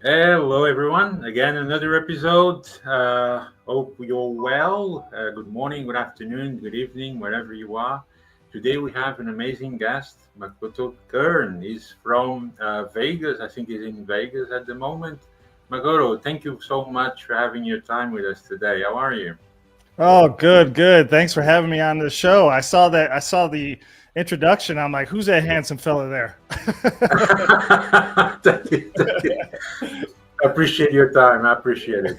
Hello, everyone. Again, another episode. Hope you're well. Good morning, good afternoon, good evening, wherever you are. Today we have an amazing guest, Makoto Kern. He's from Vegas. I think he's in Vegas at the moment. Makoto, thank you so much for having your time with us today. How are you? Oh, good, good. Thanks for having me on the show. I saw the introduction. I'm like, who's that handsome fella there? Thank you. Thank you. I appreciate your time. I appreciate it.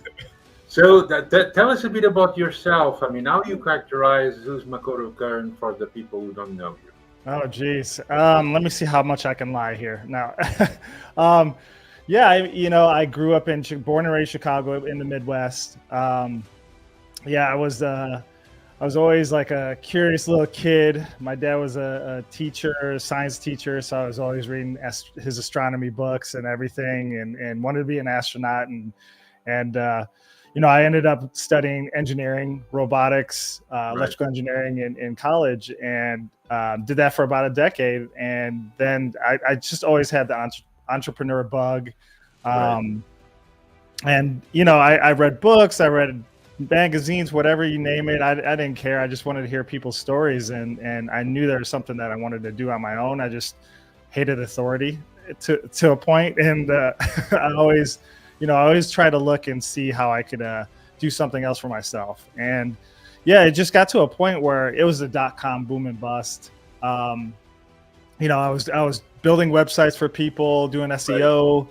So, tell us a bit about yourself. I mean, how you characterize who's Makoto Kern for the people who don't know you? Oh, geez. Let me see how much I can lie here. Now, um, yeah, I grew up born and raised Chicago in the Midwest. Yeah, I was always like a curious little kid. My dad was a teacher, a science teacher, so I was always reading his astronomy books and everything, and wanted to be an astronaut. And I ended up studying engineering, robotics, Right, electrical engineering in college, and did that for about a decade. And then I just always had the entrepreneur bug. right, Um, and I read books, I read magazines, whatever you name it. I didn't care. I just wanted to hear people's stories, and I knew there was something that I wanted to do on my own. I just hated authority to a point, and I always try to look and see how I could do something else for myself. And yeah, it just got to a point where it was the dot-com boom and bust. Um, I was building websites for people, doing right. SEO.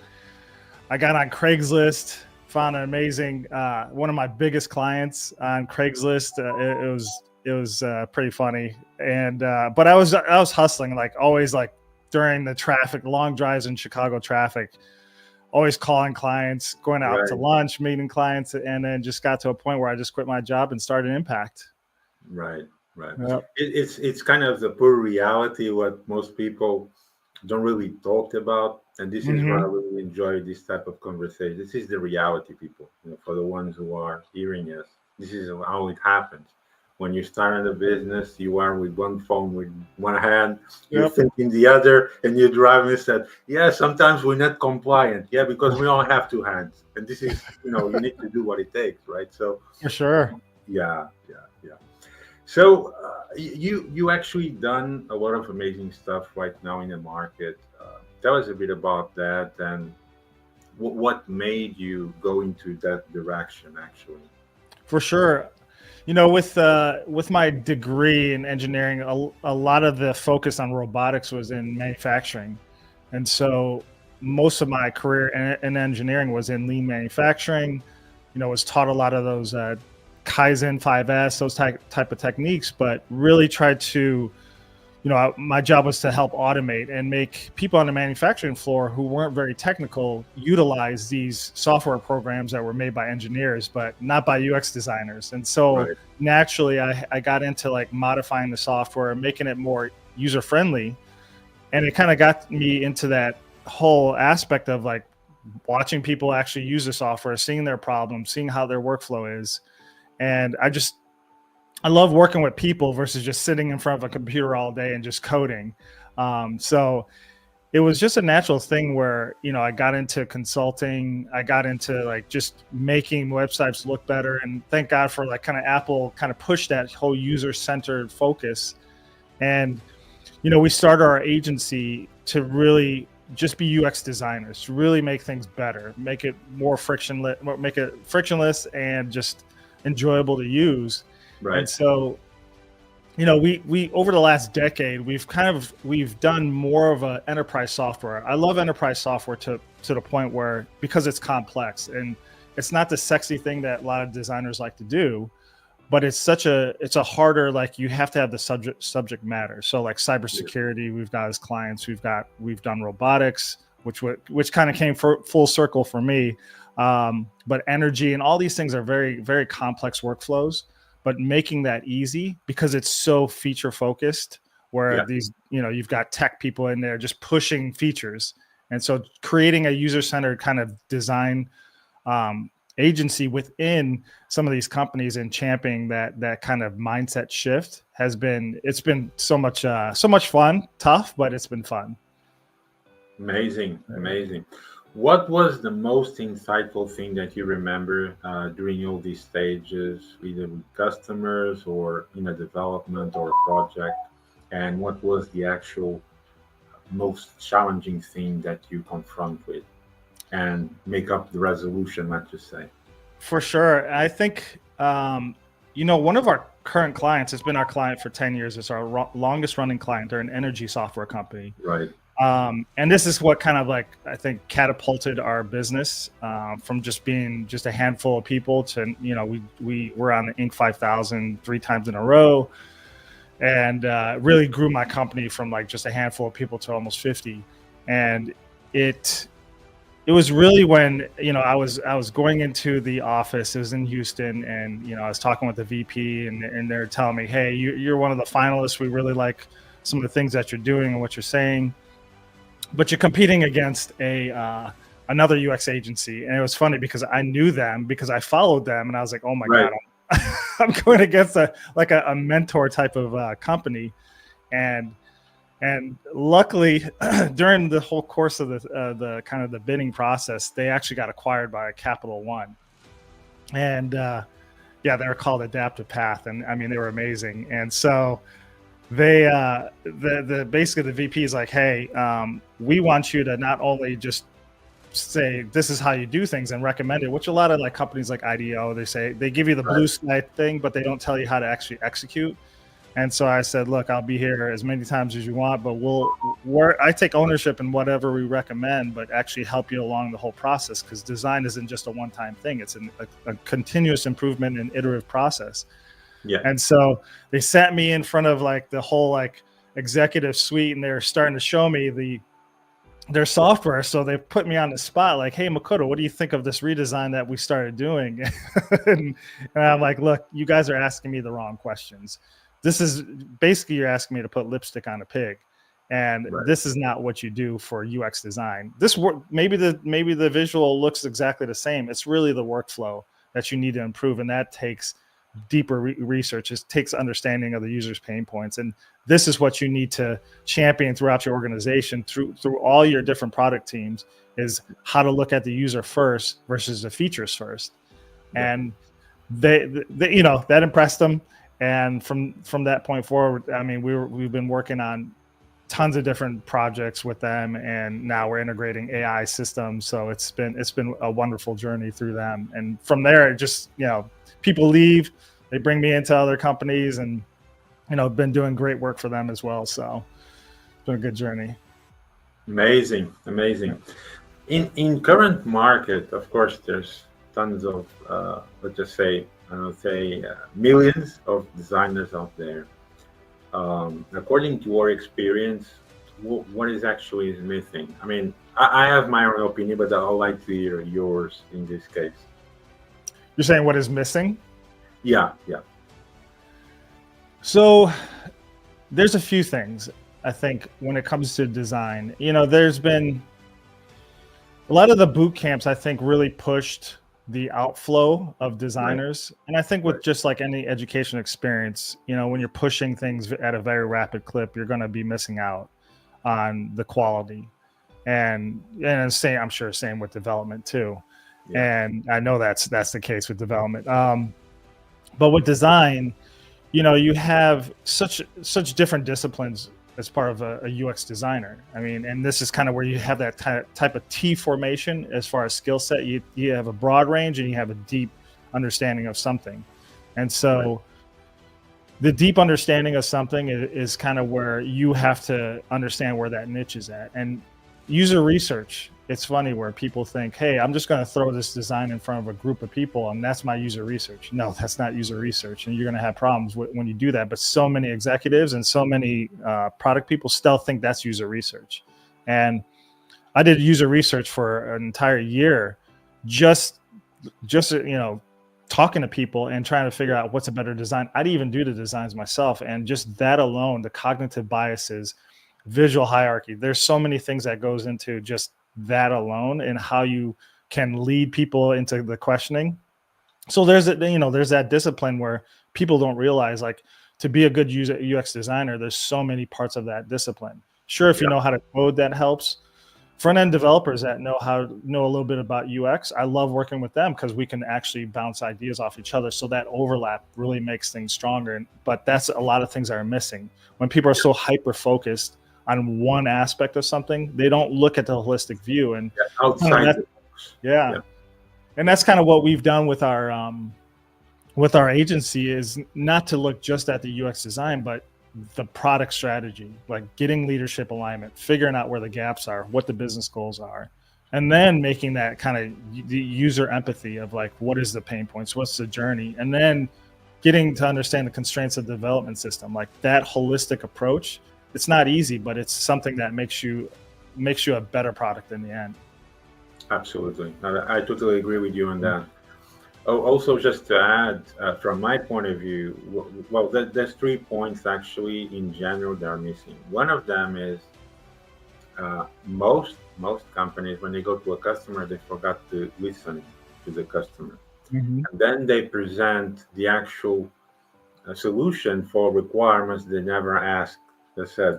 I got on Craigslist, found an amazing one of my biggest clients on Craigslist. It was pretty funny, and but I was hustling, like always, like during the traffic, long drives in Chicago traffic, always calling clients, going out to Right. lunch, meeting clients, and then just got to a point where I just quit my job and started Impact. Right, right. Yep. It's kind of the poor reality what most people don't really talk about, and this is why I Mm-hmm. really enjoy this type of conversation. This is the reality, people. For the ones who are hearing us, this is how it happens. When you start in a business, you are with one phone with one hand, you're Yep. thinking the other, and you're driving. And said, yeah, sometimes we're not compliant. Yeah, because we don't have two hands, and this is, you need to do what it takes, right? So, For sure. yeah, yeah, yeah. So you actually done a lot of amazing stuff right now in the market. Tell us a bit about that and what made you go into that direction. Actually, For sure. With my degree in engineering, a lot of the focus on robotics was in manufacturing, and so most of my career in engineering was in lean manufacturing. Was taught a lot of those Kaizen 5S, those type of techniques, but really tried to, my job was to help automate and make people on the manufacturing floor who weren't very technical utilize these software programs that were made by engineers, but not by UX designers. And so right, naturally, I got into like modifying the software, making it more user friendly. And it kind of got me into that whole aspect of like watching people actually use the software, seeing their problems, seeing how their workflow is. And I love working with people versus just sitting in front of a computer all day and just coding. So it was just a natural thing where, I got into consulting. I got into like just making websites look better. And thank God for like kind of Apple kind of pushed that whole user centered focus. And, we started our agency to really just be UX designers, to really make things better, make it more frictionless and just enjoyable to use. And right. so, we over the last decade, we've done more of a enterprise software. I love enterprise software to the point where, because it's complex and it's not the sexy thing that a lot of designers like to do, but it's a harder, like you have to have the subject matter. So like Yeah, cybersecurity, we've got as clients, we've done robotics, which kind of came full circle for me. But energy and all these things are very, very complex workflows, but making that easy because it's so feature focused, where yeah, these, you've got tech people in there just pushing features. And so creating a user centered kind of design agency within some of these companies and championing that kind of mindset shift it's been so much fun, tough, but it's been fun. amazing, amazing. What was the most insightful thing that you remember during all these stages, either with customers or in a development or a project? And what was the actual most challenging thing that you confront with and make up the resolution, let's just say? For sure. I think, one of our current clients has been our client for 10 years. It's our longest running client. They're an energy software company. Right. And this is what kind of like, I think, catapulted our business from just being just a handful of people to, we were on the Inc. 5000 3 times in a row, and really grew my company from like just a handful of people to almost 50. And it was really when, I was going into the office. It was in Houston, and I was talking with the VP, and they're telling me, hey, you're one of the finalists. We really like some of the things that you're doing and what you're saying, but you're competing against another UX agency. And it was funny because I knew them because I followed them, and I was like, oh my Right. God, I'm going against a mentor type of company. And luckily, during the whole course of the kind of the bidding process, they actually got acquired by Capital One. And they were called Adaptive Path, and I mean, they were amazing. And so they basically the VP is like, hey, we want you to not only just say this is how you do things and recommend it, which a lot of like companies like IDEO, they give you the blue sky thing, but they don't tell you how to actually execute. And so I said, look, I'll be here as many times as you want, but I take ownership in whatever we recommend, but actually help you along the whole process, because design isn't just a one-time thing. It's a continuous improvement and iterative process. Yeah. And so they sat me in front of like the whole like executive suite, and they were starting to show me their software. So they put me on the spot, like, hey, Makoto, what do you think of this redesign that we started doing? and I'm like, look, you guys are asking me the wrong questions. This is basically, you're asking me to put lipstick on a pig. And this is not what you do for UX design. Maybe the visual looks exactly the same. It's really the workflow that you need to improve. And that takes deeper research. It takes understanding of the user's pain points. And this is what you need to champion throughout your organization through all your different product teams, is how to look at the user first versus the features first. And they that impressed them. And from that point forward, I mean, we've been working on tons of different projects with them, and now we're integrating AI systems. So it's been a wonderful journey through them. And from there, just people leave, they bring me into other companies, and been doing great work for them as well. So it's been a good journey. Amazing. In current market, of course, there's tons of let's just say millions of designers out there. According to your experience, what is actually missing? I mean, I have my own opinion, but I'd like to hear yours in this case. You're saying what is missing? Yeah. So there's a few things, I think, when it comes to design. There's been a lot of the boot camps, I think, really pushed the outflow of designers. And I think with just like any education experience, when you're pushing things at a very rapid clip, you're going to be missing out on the quality. And I'm sure same with development too. And I know that's the case with development. But with design, you have such different disciplines as part of a UX designer. I mean, and this is kind of where you have that type of T formation as far as skill set. You have a broad range and you have a deep understanding of something. And so the deep understanding of something is kind of where you have to understand where that niche is at. And user research, it's funny where people think, hey, I'm just going to throw this design in front of a group of people and that's my user research. No, that's not user research. And you're going to have problems when you do that. But so many executives and so many product people still think that's user research. And I did user research for an entire year, just talking to people and trying to figure out what's a better design. I didn't even do the designs myself. And just that alone, the cognitive biases, visual hierarchy, there's so many things that goes into just that alone and how you can lead people into the questioning. So there's that discipline where people don't realize, like, to be a good UX designer, there's so many parts of that discipline. Sure, if you know how to code, that helps front-end developers that know a little bit about UX, I love working with them because we can actually bounce ideas off each other. So that overlap really makes things stronger. But that's a lot of things that are missing. When people are so hyper-focused on one aspect of something, they don't look at the holistic view. And outside the box. Yeah. And that's kind of what we've done with our agency, is not to look just at the UX design, but the product strategy, like getting leadership alignment, figuring out where the gaps are, what the business goals are, and then making that kind of the user empathy of like, what is the pain points, what's the journey, and then getting to understand the constraints of the development system. Like that holistic approach, it's not easy, but it's something that makes you a better product in the end. Absolutely. I totally agree with you on that. Also, just to add, from my point of view, well, there's 3 points actually in general that are missing. One of them is most companies, when they go to a customer, they forgot to listen to the customer. And then they present the actual solution for requirements they never asked. They said,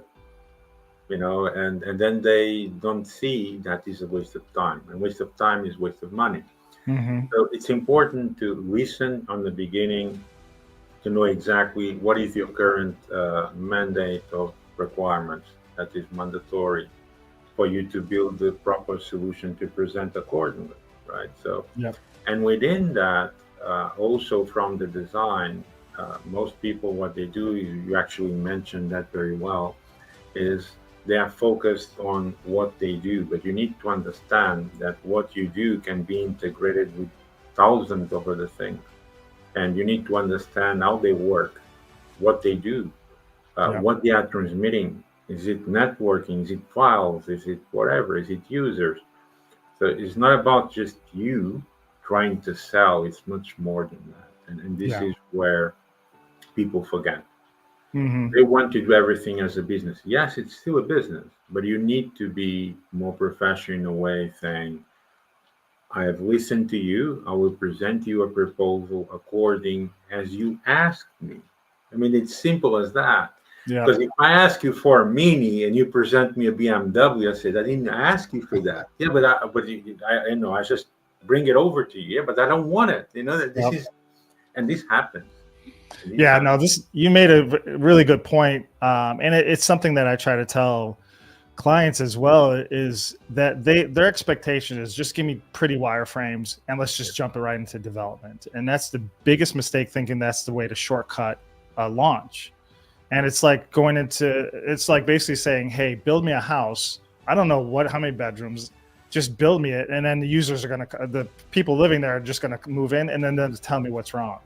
and then they don't see that is a waste of time. And waste of time is waste of money. So it's important to listen on the beginning to know exactly what is your current mandate of requirements that is mandatory for you to build the proper solution to present accordingly, right? So, and within that, also from the design, most people, what they do, you actually mentioned that very well, is they are focused on what they do, but you need to understand that what you do can be integrated with thousands of other things. And you need to understand how they work, what they do, what they are transmitting. Is it networking? Is it files? Is it whatever? Is it users? So it's not about just you trying to sell. It's much more than that. And this is where people forget. They want to do everything as a business. Yes, it's still a business, but you need to be more professional in a way, saying, I have listened to you. I will present you a proposal according as you asked me. I mean, it's simple as that. Because if I ask you for a Mini and you present me a BMW, I said, I didn't ask you for that. Yeah, but I just bring it over to you. Yeah, but I don't want it. This happens. You made a really good point. And it's something that I try to tell clients as well, is that their expectation is just give me pretty wireframes and let's just jump right into development. And that's the biggest mistake, thinking that's the way to shortcut a launch. And it's like it's like basically saying, hey, build me a house. I don't know how many bedrooms, just build me it. And then the people living there are just going to move in and then they'll tell me what's wrong.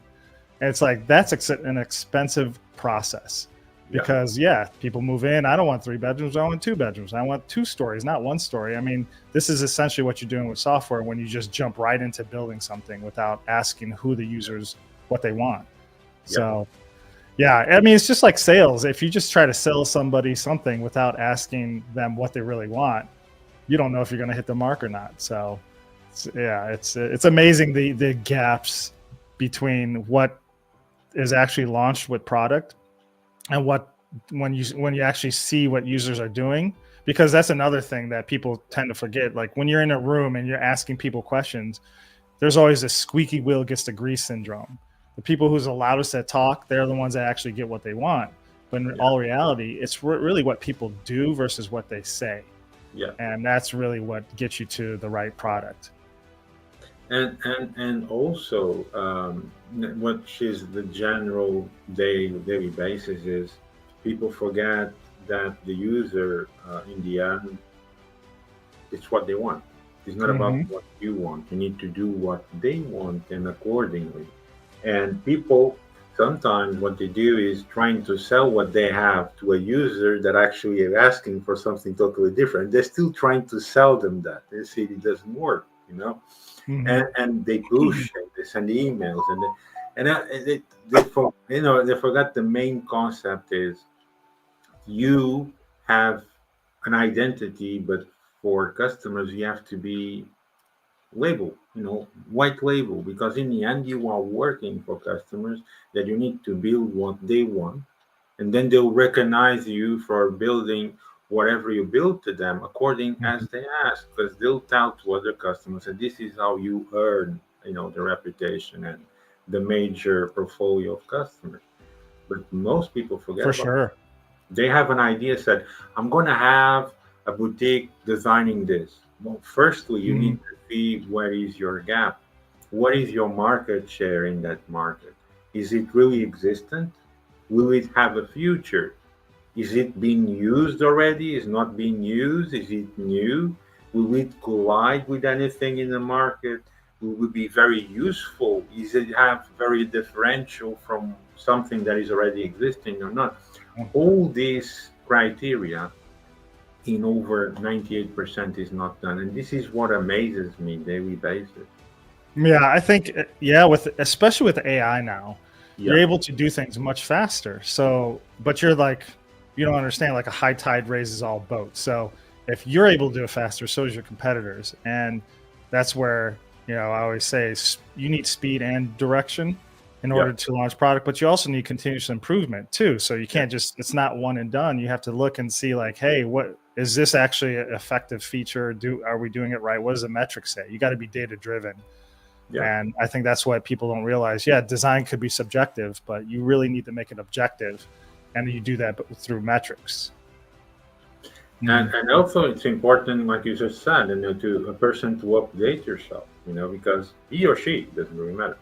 And it's like, that's an expensive process because people move in. I don't want 3 bedrooms. I want 2 bedrooms. I want 2 stories, not 1 story. I mean, this is essentially what you're doing with software when you just jump right into building something without asking who the users, what they want. So, I mean, it's just like sales. If you just try to sell somebody something without asking them what they really want, you don't know if you're going to hit the mark or not. So, it's amazing the gaps between what is actually launched with product and when you actually see what users are doing, because that's another thing that people tend to forget. Like when you're in a room and you're asking people questions, there's always this squeaky wheel gets the grease syndrome. The people who's the loudest that talk, they're the ones that actually get what they want. But in all reality, it's really what people do versus what they say. And that's really what gets you to the right product. And also, what is the general daily basis is people forget that the user, in the end, it's what they want. It's not about what you want. You need to do what they want and accordingly. And people, sometimes what they do is trying to sell what they have to a user that actually is asking for something totally different. They're still trying to sell them that. They say it doesn't work, and they push and they send emails they forgot the main concept is you have an identity, but for customers you have to be label, white label, because in the end you are working for customers that you need to build what they want, and then they'll recognize you for building whatever you build to them according as they ask, because they'll tell to other customers, and this is how you earn, the reputation and the major portfolio of customers. But most people forget For about it. sure. They have an idea, said, I'm going to have a boutique designing this. Well, firstly, you need to see where is your gap. What is your market share in that market? Is it really existent? Will it have a future? Is it being used already? Is not being used? Is it new? Will it collide with anything in the market? Will it be very useful? Is it have very differential from something that is already existing or not? All these criteria in over 98% is not done. And this is what amazes me daily basis. Yeah, I think especially with AI now, you're Yeah. able to do things much faster. So, but you're like, you don't understand, like a high tide raises all boats. So if you're able to do it faster, so does your competitors. And that's where, I always say you need speed and direction in order to launch product, but you also need continuous improvement too. So you can't it's not one and done. You have to look and see like, hey, what is this actually an effective feature? Are we doing it right? What does the metric say? You got to be data driven. Yeah. And I think that's what people don't realize. Yeah, design could be subjective, but you really need to make it objective. And you do that through metrics. And also it's important, like you just said, to a person to update yourself, because he or she doesn't really matter,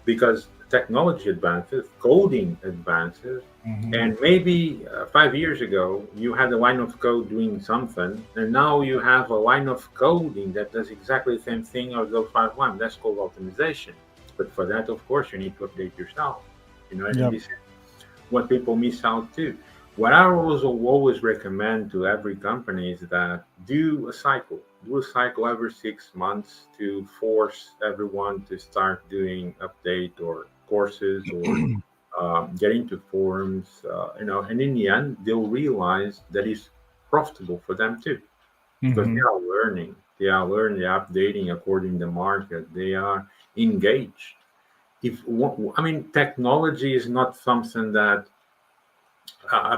because technology advances, coding advances, and maybe 5 years ago you had a line of code doing something, and now you have a line of coding that does exactly the same thing as those 5 1. That's called optimization. But for that, of course, you need to update yourself. And this is what people miss out too. What I always recommend to every company is that do a cycle every 6 months to force everyone to start doing update or courses or get into forums, and in the end, they'll realize that it's profitable for them too, because they are updating according to the market, they are engaged. Technology is not something that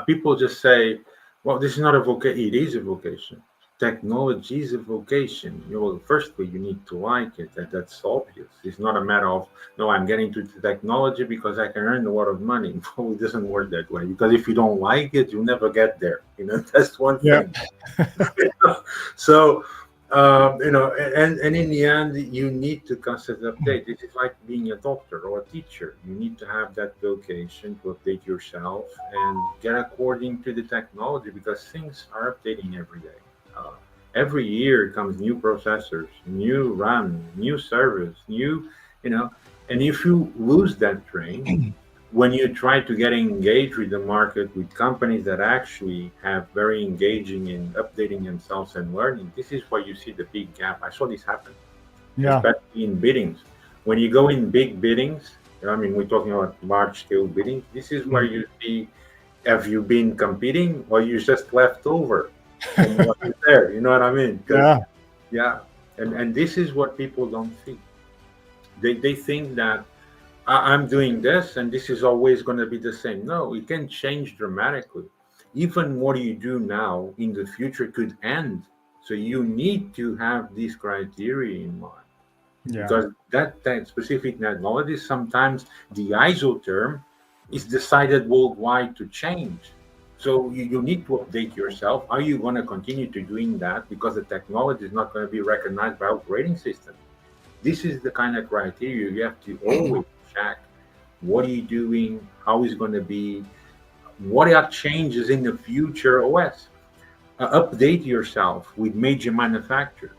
people just say, well, this is not a vocation. It is a vocation. Technology is a vocation. Firstly, you need to like it. That's obvious. It's not a matter of, no, I'm getting into technology because I can earn a lot of money. No, it doesn't work that way. Because if you don't like it, you'll never get there. That's one thing. So, and in the end, you need to constantly update. It is like being a doctor or a teacher. You need to have that vocation to update yourself and get according to the technology, because things are updating every day. Every year comes new processors, new RAM, new servers, and if you lose that train, when you try to get engaged with the market, with companies that actually have very engaging in updating themselves and learning, this is where you see the big gap. I saw this happen, especially in biddings. When you go in big biddings, we're talking about large scale biddings. This is where you see, have you been competing or you just left over from what is there? You know what I mean? Yeah. And this is what people don't see. They think that I'm doing this and this is always going to be the same. No, it can change dramatically. Even what you do now in the future could end. So you need to have these criteria in mind. Because that specific technology, sometimes the ISO term is decided worldwide to change. So you need to update yourself. Are you going to continue to doing that because the technology is not going to be recognized by operating system? This is the kind of criteria you have to always check. What are you doing? How is it going to be? What are changes in the future OS? Update yourself with major manufacturers.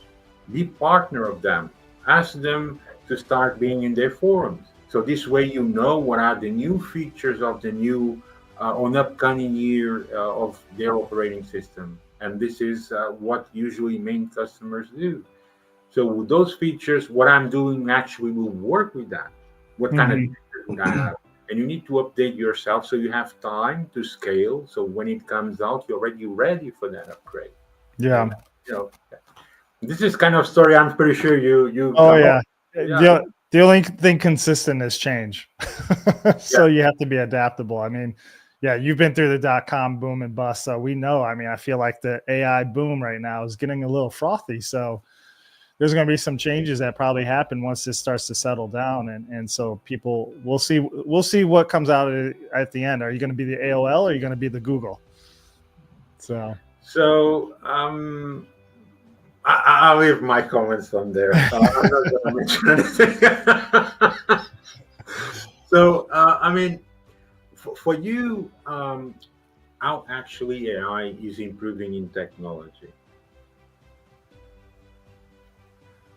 Be partner of them. Ask them to start being in their forums. So this way you know what are the new features of the new on upcoming year of their operating system. And this is what usually main customers do. So with those features, what I'm doing actually will work with that. What kind of features would I have? And you need to update yourself so you have time to scale. So when it comes out, you're already ready for that upgrade. Yeah. And, this is kind of story I'm pretty sure you. Oh yeah. The only thing consistent is change. So you have to be adaptable. Yeah, you've been through the dot-com boom and bust, so we know. I mean, I feel like the AI boom right now is getting a little frothy. So there's going to be some changes that probably happen once this starts to settle down, and so people we'll see what comes out at the end. Are you going to be the AOL or are you going to be the Google? So I'll leave my comments on there. I'm not going to mention anything. So I mean, for you, how actually AI is improving in technology?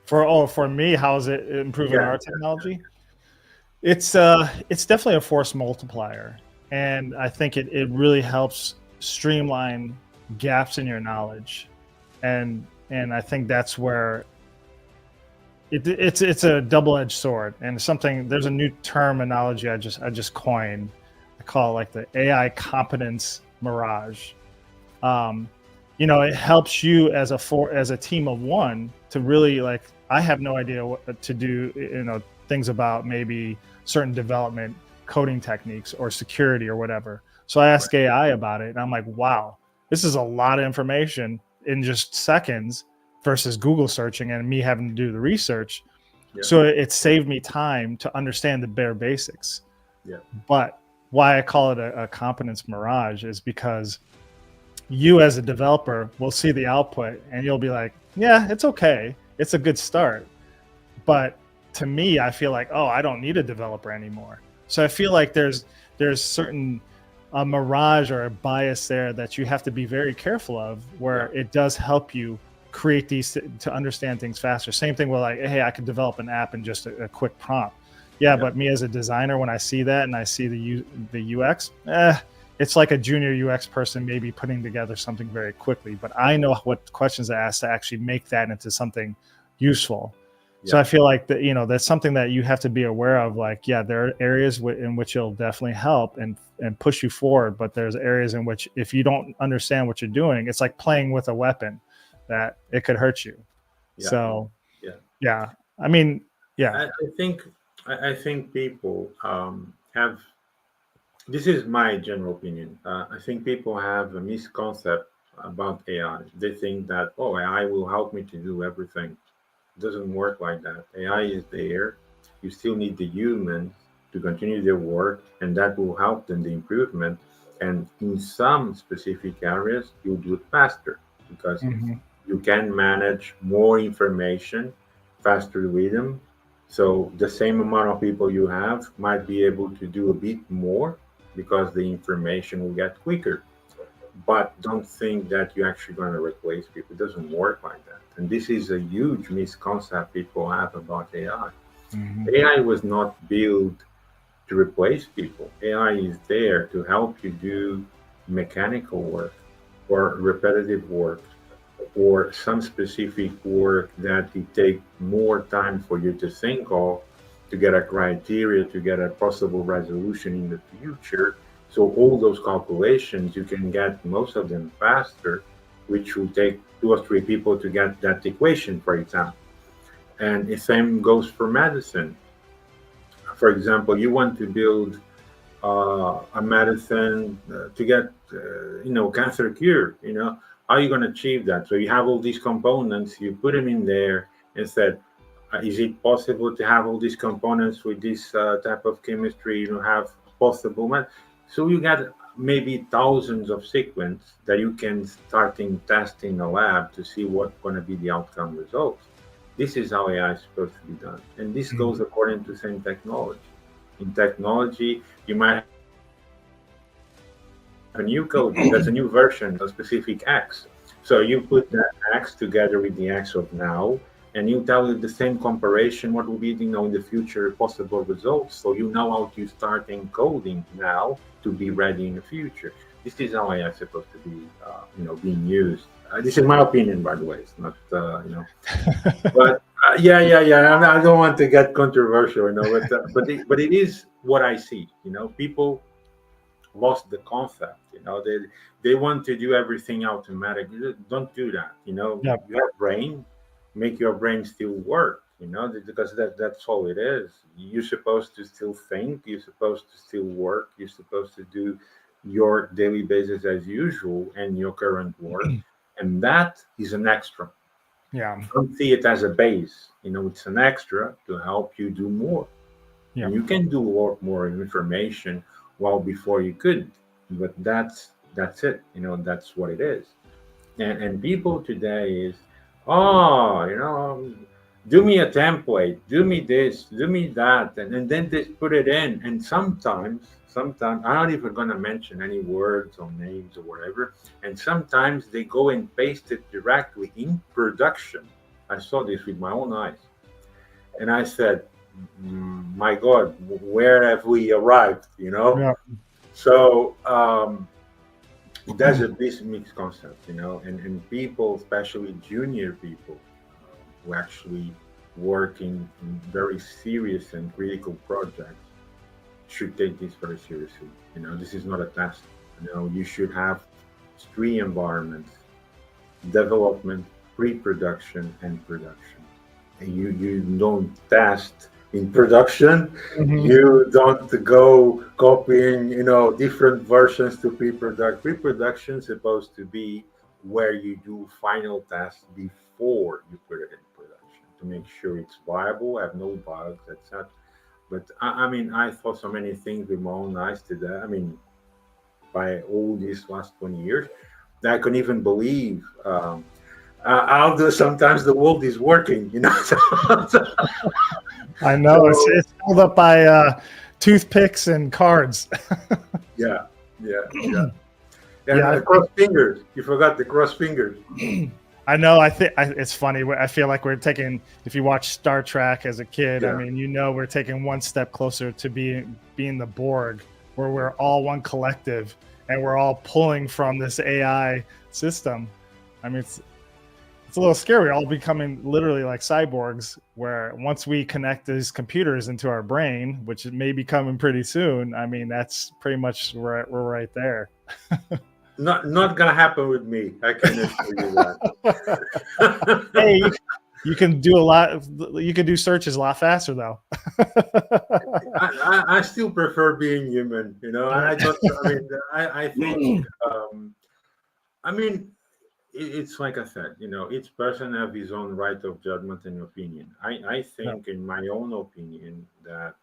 For me, how is it improving Yeah. our technology? It's definitely a force multiplier, and I think it really helps streamline gaps in your knowledge, and I think that's where it's a double-edged sword, and something. There's a new terminology I just coined. I call it like the AI competence mirage. It helps you as a team of one to really, like, I have no idea what to do, things about maybe certain development coding techniques or security or whatever. So I ask AI about it, and I'm like, wow, this is a lot of information in just seconds versus Google searching and me having to do the research. Yeah. So it saved me time to understand the bare basics. Yeah. But why I call it a competence mirage is because you as a developer will see the output and you'll be like, yeah, it's okay. It's a good start. But to me, I feel like, oh, I don't need a developer anymore. So I feel like there's certain a mirage or a bias there that you have to be very careful of, where it does help you create these to understand things faster. Same thing with, like, hey, I could develop an app in just a quick prompt. Yeah, but me as a designer, when I see that and I see the UX, it's like a junior UX person maybe putting together something very quickly. But I know what questions to ask to actually make that into something useful. So I feel like that, that's something that you have to be aware of. Like, yeah, there are areas in which it'll definitely help and push you forward. But there's areas in which, if you don't understand what you're doing, it's like playing with a weapon that it could hurt you. Yeah. So, yeah. I mean, yeah. I think people have. This is my general opinion. I think people have a misconcept about AI. They think that, oh, AI will help me to do everything. It doesn't work like that. AI is there. You still need the humans to continue their work, and that will help them the improvement. And in some specific areas, you'll do it faster because you can manage more information faster with them. So the same amount of people you have might be able to do a bit more because the information will get quicker. But don't think that you're actually going to replace people. It doesn't work like that. And this is a huge misconception people have about AI. AI was not built to replace people. AI is there to help you do mechanical work or repetitive work or some specific work that it take more time for you to think of, to get a criteria, to get a possible resolution in the future. So all those calculations, you can get most of them faster, which will take 2 or 3 people to get that equation, for example. And the same goes for medicine. For example, you want to build a medicine to get, cancer cured. How are you going to achieve that? So you have all these components, you put them in there and said, is it possible to have all these components with this type of chemistry, have possible so you got maybe thousands of sequence that you can start in test in the lab to see what's going to be the outcome results. This is how AI is supposed to be done. And this goes according to the same technology. In technology, you might have a new code, that's a new version of specific X. So you put that X together with the X of now, and you tell it the same comparison, what will be, in the future possible results. So you know how to start encoding now to be ready in the future. This is how AI is supposed to be, being used. This is my opinion, by the way. It's not, but yeah. I don't want to get controversial, but it is what I see. People lost the concept. They want to do everything automatic. Don't do that. Your brain, make your brain still work. Because that's all it is. You're supposed to still think. You're supposed to still work. You're supposed to do your daily basis as usual and your current work. And that is an extra. Yeah. Don't see it as a base. It's an extra to help you do more. Yeah. And you can do a lot more information while before you couldn't. But that's it. That's what it is. And people today is, oh, do me a template, do me this, do me that, and then they put it in. And sometimes I'm not even gonna mention any words or names or whatever. And sometimes they go and paste it directly in production. I saw this with my own eyes, and I said, my God, where have we arrived? Yeah. So that's a big mixed concept, and people, especially junior people, who actually work in very serious and critical projects, should take this very seriously. This is not a test. You should have three environments: development, pre-production, and production. And you don't test in production. Mhm. You don't go copying different versions to pre-production is supposed to be where you do final tests before you put it in production to make sure it's viable, have no bugs, etc. But I mean, I saw so many things with my own eyes today. I mean, by all these last 20 years, that I couldn't even believe how sometimes the world is working. I know it's held up by toothpicks and cards. Yeah, yeah, yeah. And Yeah, cross fingers. You forgot the cross fingers. I know. I think it's funny. I feel like we're taking. If you watch Star Trek as a kid, I Yeah. mean, we're taking one step closer to being the Borg, where we're all one collective and we're all pulling from this AI system. I mean, it's a little scary. We're all becoming literally like cyborgs, where once we connect these computers into our brain, which may be coming pretty soon, I mean, that's pretty much we're right there. Not gonna happen with me. I can assure you that. Hey, you can do a lot. You can do searches a lot faster, though. I still prefer being human. I don't. I mean, I think. I mean, it's like I said. Each person have his own right of judgment and opinion. I Yeah. think, in my own opinion, that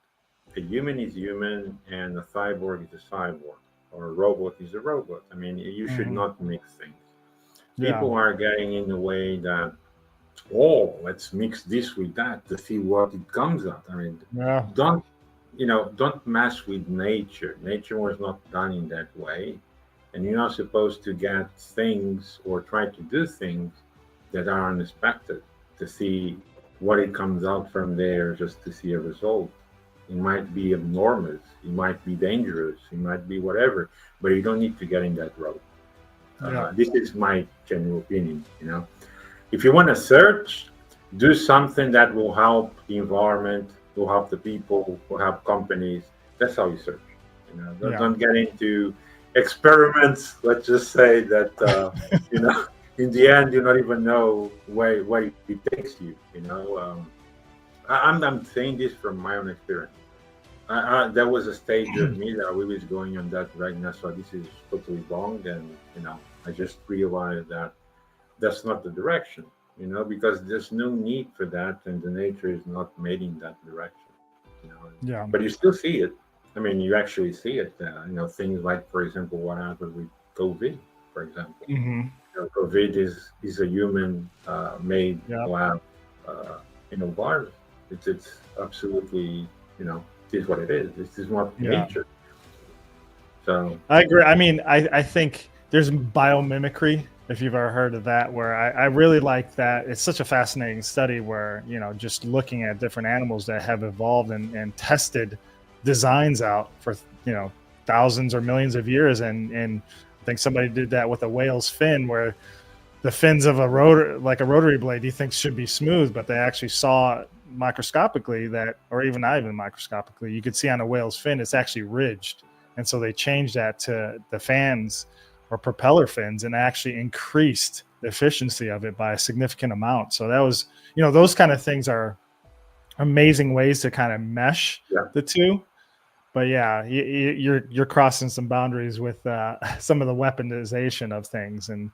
a human is human and a cyborg is a cyborg, or a robot is a robot. I mean, you should Mhm. not mix things. Yeah. People are getting in the way that, oh, let's mix this with that to see what it comes out. I mean, Yeah. don't mess with nature. Nature was not done in that way. And you're not supposed to get things or try to do things that are unexpected to see what it comes out from there, just to see a result. It might be enormous, it might be dangerous, it might be whatever, but you don't need to get in that road. Yeah. This is my general opinion. If you want to search, do something that will help the environment, will help the people, will help companies. That's how you search. Don't, Yeah. don't get into experiments. Let's just say that in the end you not even know where it takes you. I'm saying this from my own experience. There was a stage of me that I was going on that right now. So this is totally wrong, and I just realized that that's not the direction. Because there's no need for that, and the nature is not made in that direction. You know, Yeah. but you still see it. I mean, you actually see it. Things like, for example, what happened with COVID, for example. Hmm. COVID is a human made Yeah. lab, virus. It's absolutely, it is what it is. This is not Yeah. nature. So I agree. I mean, I think there's biomimicry, if you've ever heard of that, where I really like that. It's such a fascinating study where, just looking at different animals that have evolved and tested designs out for, thousands or millions of years. And I think somebody did that with a whale's fin, where the fins of a rotary blade you think should be smooth, but they actually saw microscopically that, or even not even microscopically, you could see on a whale's fin, it's actually ridged. And so they changed that to the fans or propeller fins and actually increased the efficiency of it by a significant amount. So that was, those kind of things are amazing ways to kind of mesh yeah, the two. but yeah, you're crossing some boundaries with some of the weaponization of things, and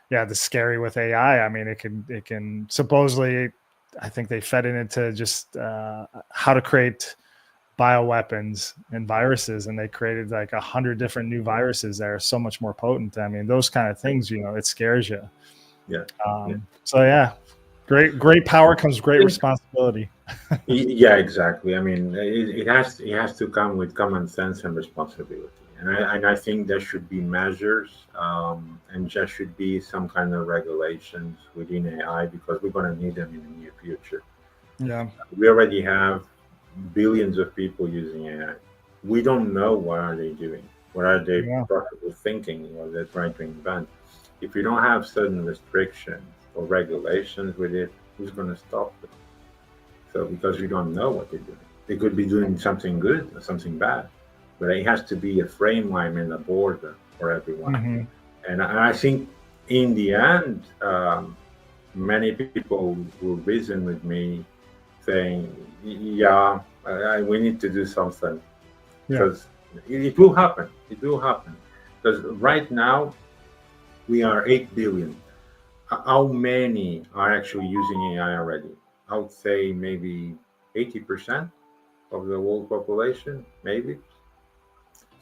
yeah, the scary with AI. I mean, it can supposedly, I think they fed it into just how to create bioweapons and viruses, and they created like 100 different new viruses that are so much more potent. I mean, those kind of things, it scares you. Yeah. Yeah. So yeah, great power comes great responsibility. Yeah, exactly. I mean, it has to come with common sense and responsibility, and I think there should be measures, and there should be some kind of regulations within AI because we're going to need them in the near future. Yeah. We already have billions of people using AI. We don't know what are they doing, what are they Yeah. possibly thinking, what they're trying to invent. If you don't have certain restrictions or regulations with it, who's going to stop it? So because we don't know what they're doing, they could be doing something good or something bad, but it has to be a frame line and a border for everyone. Hmm. And I think in the end, many people will reason with me saying, "Yeah, we need to do something Yeah. because it will happen. It will happen because right now we are 8 billion. How many are actually using AI already? I would say maybe 80% of the world population, maybe.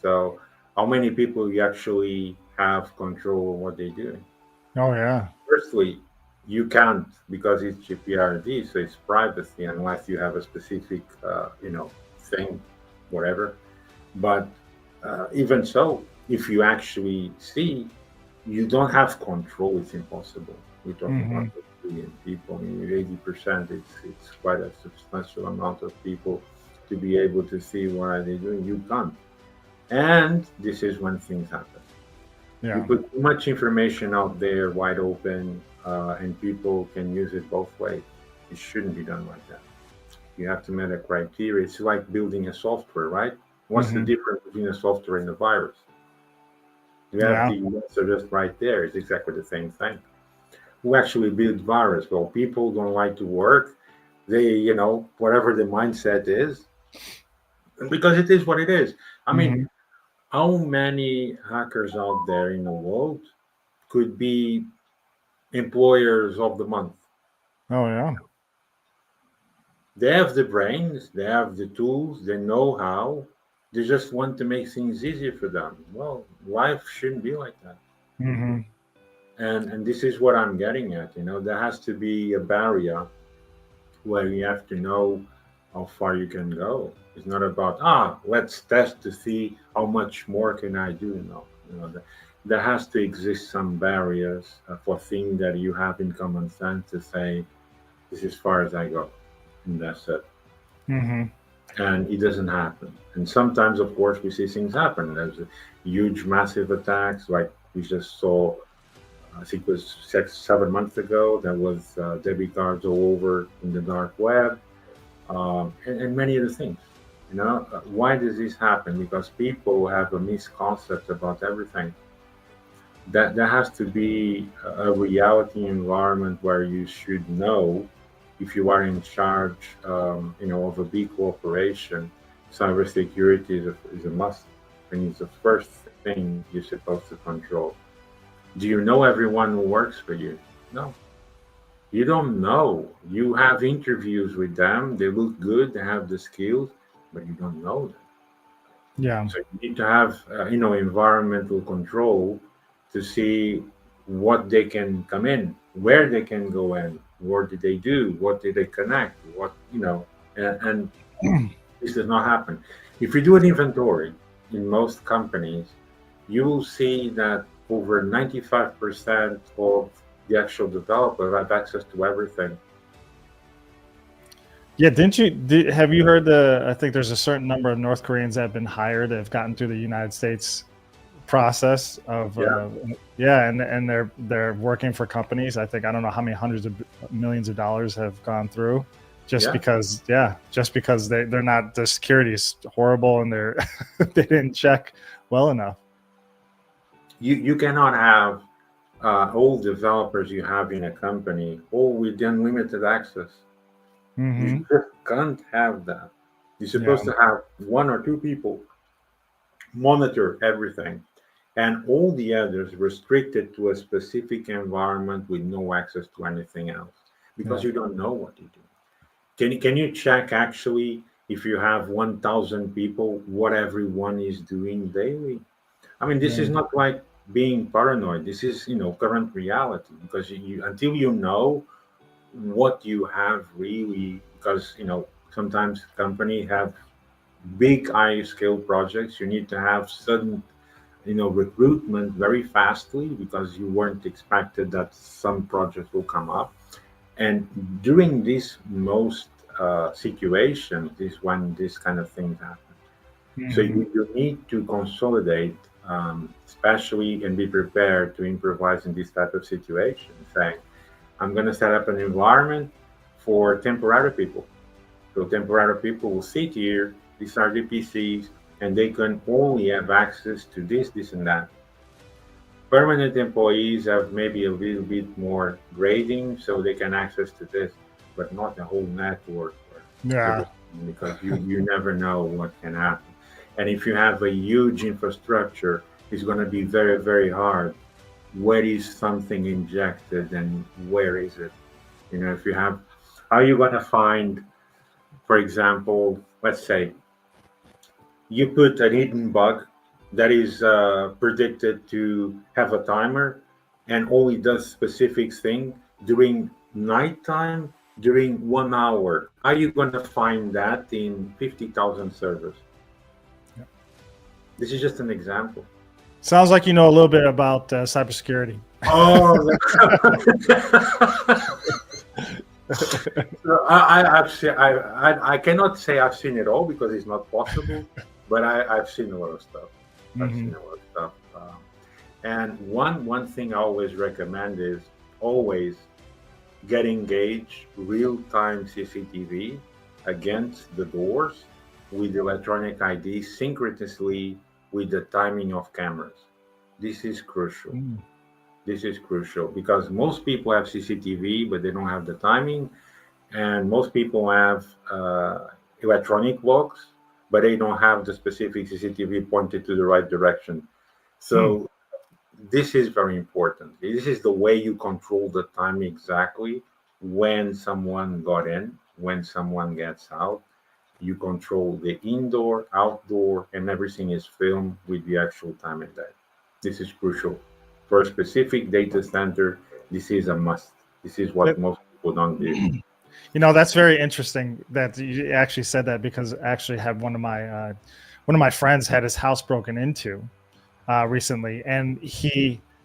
So, how many people you actually have control of what they do? Oh yeah. Firstly, you can't because it's GPRD, so it's privacy unless you have a specific, thing, whatever. But even so, if you actually see, you don't have control. It's impossible. We're talking about Hmm. 1 billion people. I mean, 80%. It's quite a substantial amount of people to be able to see what are they doing. You can't. And this is when things happen. You Yeah. put too much information out there, wide open, and people can use it both ways. It shouldn't be done like that. You have to meet a criteria. It's like building a software, right? What's the Hmm. difference between a software and a virus? You have Yeah. the answer just right there. It's exactly the same thing. Who actually built virus? Well, people don't like to work. They, whatever the mindset is, because it is what it is. I mean, Hmm. how many hackers out there in the world could be employers of the month? Oh yeah. They have the brains, they have the tools, they know how. They just want to make things easier for them. Well, life shouldn't be like that. Hmm. And this is what I'm getting at. There has to be a barrier where you have to know how far you can go. It's not about let's test to see how much more can I do. No, there has to exist some barriers for things that you have in common sense to say this is as far as I go, and that's it. Hmm. And it doesn't happen. And sometimes, of course, we see things happen. There's a huge, massive attacks, like we just saw. I think it was 6, 7 months ago. There was debit cards all over in the dark web, and many other things. Why does this happen? Because people have a misconcept about everything. That there has to be a reality environment where you should know if you are in charge, of a big corporation. Cybersecurity is a must, and it's the first thing you're supposed to control. Do you know everyone who works for you? No, you don't know. You have interviews with them. They look good. They have the skills, but you don't know them. Yeah. So you need to have, environmental control to see what they can come in, where they can go in, what did they do, what did they connect, and this does not happen. If you do an inventory in most companies, you will see that over 95% of the actual developer have access to everything. Yeah, have you heard I think there's a certain number of North Koreans that have been hired that have gotten through the United States process of Yeah, yeah, and they're working for companies. I think I don't know how many hundreds of millions of dollars have gone through just yeah. because they're not, the security is horrible, and they're they didn't check well enough. You cannot have all developers you have in a company all with unlimited access. You Hmm. just can't have that. You're Yeah. supposed to have one or two people monitor everything, and all the others restricted to a specific environment with no access to anything else because Yeah. you don't know what you do. Can you check actually if you have 1,000 people what everyone is doing daily? I mean, this Yeah. is not like being paranoid. This is current reality because until you know what you have really, because sometimes company have big high scale projects. You need to have sudden recruitment very fastly because you weren't expected that some projects will come up. And during this most situations is when this kind of things happen. So Hmm. you need to consolidate, especially, and be prepared to improvise in this type of situation. Saying, I'm going to set up an environment for temporary people. So temporary people will sit here. These are the PCs, and they can only have access to this, and that. Permanent employees have maybe a little bit more grading, so they can access to this, but not the whole network or Yeah. everything, because you never know what can happen. And if you have a huge infrastructure, it's going to be very, very hard. Where is something injected and where is it? If you have, how are you going to find, for example, let's say you put a hidden bug that is predicted to have a timer and only does specific thing during nighttime during 1 hour. How are you going to find that in 50,000 servers? Yeah. This is just an example. Sounds like you know a little bit about cybersecurity. Oh, so I've seen, I cannot say I've seen it all because it's not possible, but I've seen a lot of stuff. I've Hmm. seen a lot of stuff. And one thing I always recommend is always get engaged real-time CCTV against the doors with electronic ID synchronously with the timing of cameras. This is crucial. Mm. This is crucial because most people have CCTV, but they don't have the timing, and most people have electronic locks, but they don't have the specific CCTV pointed to the right direction. Mm. So this is very important. This is the way you control the time exactly when someone got in, when someone gets out. You control the indoor, outdoor, and everything is filmed with the actual time and date. This is crucial. For a specific data center, this is a must. This is what That- most people don't do. that's very interesting that you actually said that because I actually had one of my friends had his house broken into recently, and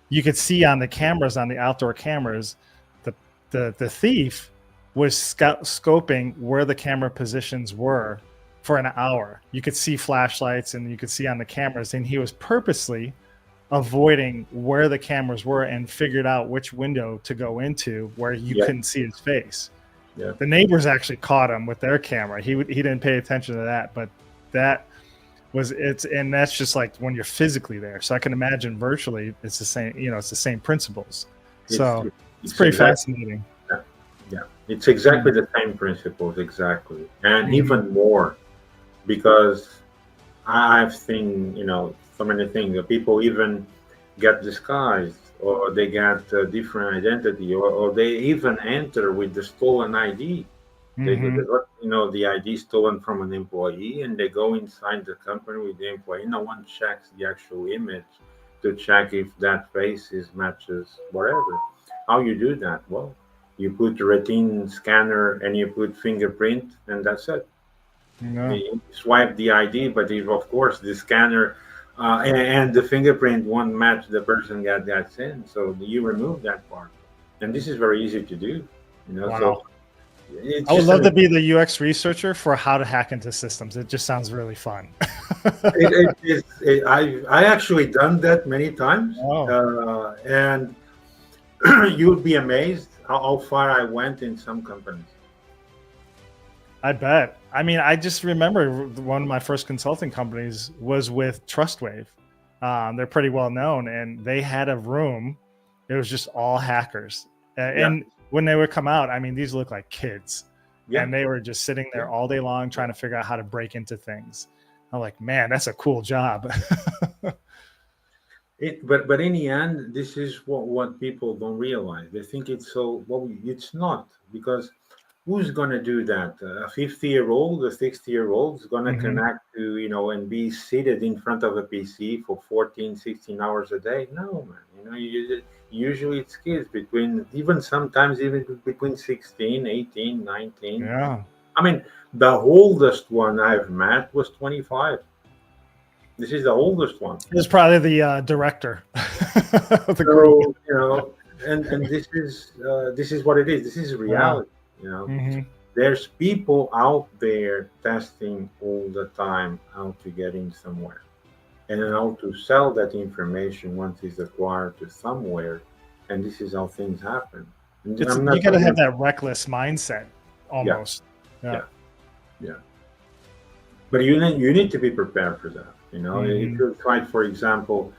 you could see on the cameras, on the outdoor cameras, the the thief was scoping where the camera positions were for an hour. You could see flashlights and you could see on the cameras, and he was purposely avoiding where the cameras were and figured out which window to go into where you Yeah, couldn't see his face. yeah. The neighbors actually caught him with their camera. He didn't pay attention to that, but that and that's just like when you're physically there. So I can imagine virtually it's the same, it's the same principles. It's So it's it's pretty exactly, fascinating. yeah, yeah. It's exactly the same principles, exactly, and Mm-hmm. even more because I've seen, so many things. People even get disguised, or they get a different identity, or they even enter with the stolen ID. They Mm-hmm. got, the ID stolen from an employee, and they go inside the company with the employee. No one checks the actual image to check if that face is matches whatever. How you do that? Well, you put retina scanner and you put fingerprint, and that's it. Yeah. You swipe the ID, but if of course the scanner and the fingerprint won't match the person that's in, so you remove that part, and this is very easy to do. Wow. So it's I would just love to an be the UX researcher for how to hack into systems. It just sounds really fun. I actually done that many times, Oh, and you would be amazed how far I went in some companies. I bet. I mean, I just remember one of my first consulting companies was with Trustwave. They're pretty well known, and they had a room. It was just all hackers. Yeah, And when they would come out, I mean, these look like kids. Yeah. and they were just sitting there all day long trying to figure out how to break into things. I'm like, man, that's a cool job. But in the end, this is what people don't realize. They think it's so. Well, it's not, because who's gonna do that? A 50-year-old, a 60-year-old is gonna Mhm. connect to, and be seated in front of a PC for 14, 16 hours a day? No, man. Usually it's kids between, even sometimes even between 16, 18, 19. Yeah. I mean, the oldest one I've met was 25. This is the oldest one. It was probably the director of the group. So, and this is what it is. This is Yeah. reality. Hmm. There's people out there testing all the time how to get in somewhere, and then how to sell that information once it's acquired to somewhere. And this is how things happen. And It's I'm you not got to have talking. that reckless mindset Yeah, almost. Yeah. yeah, yeah. But you need to be prepared for that. If Hmm. you try, for example,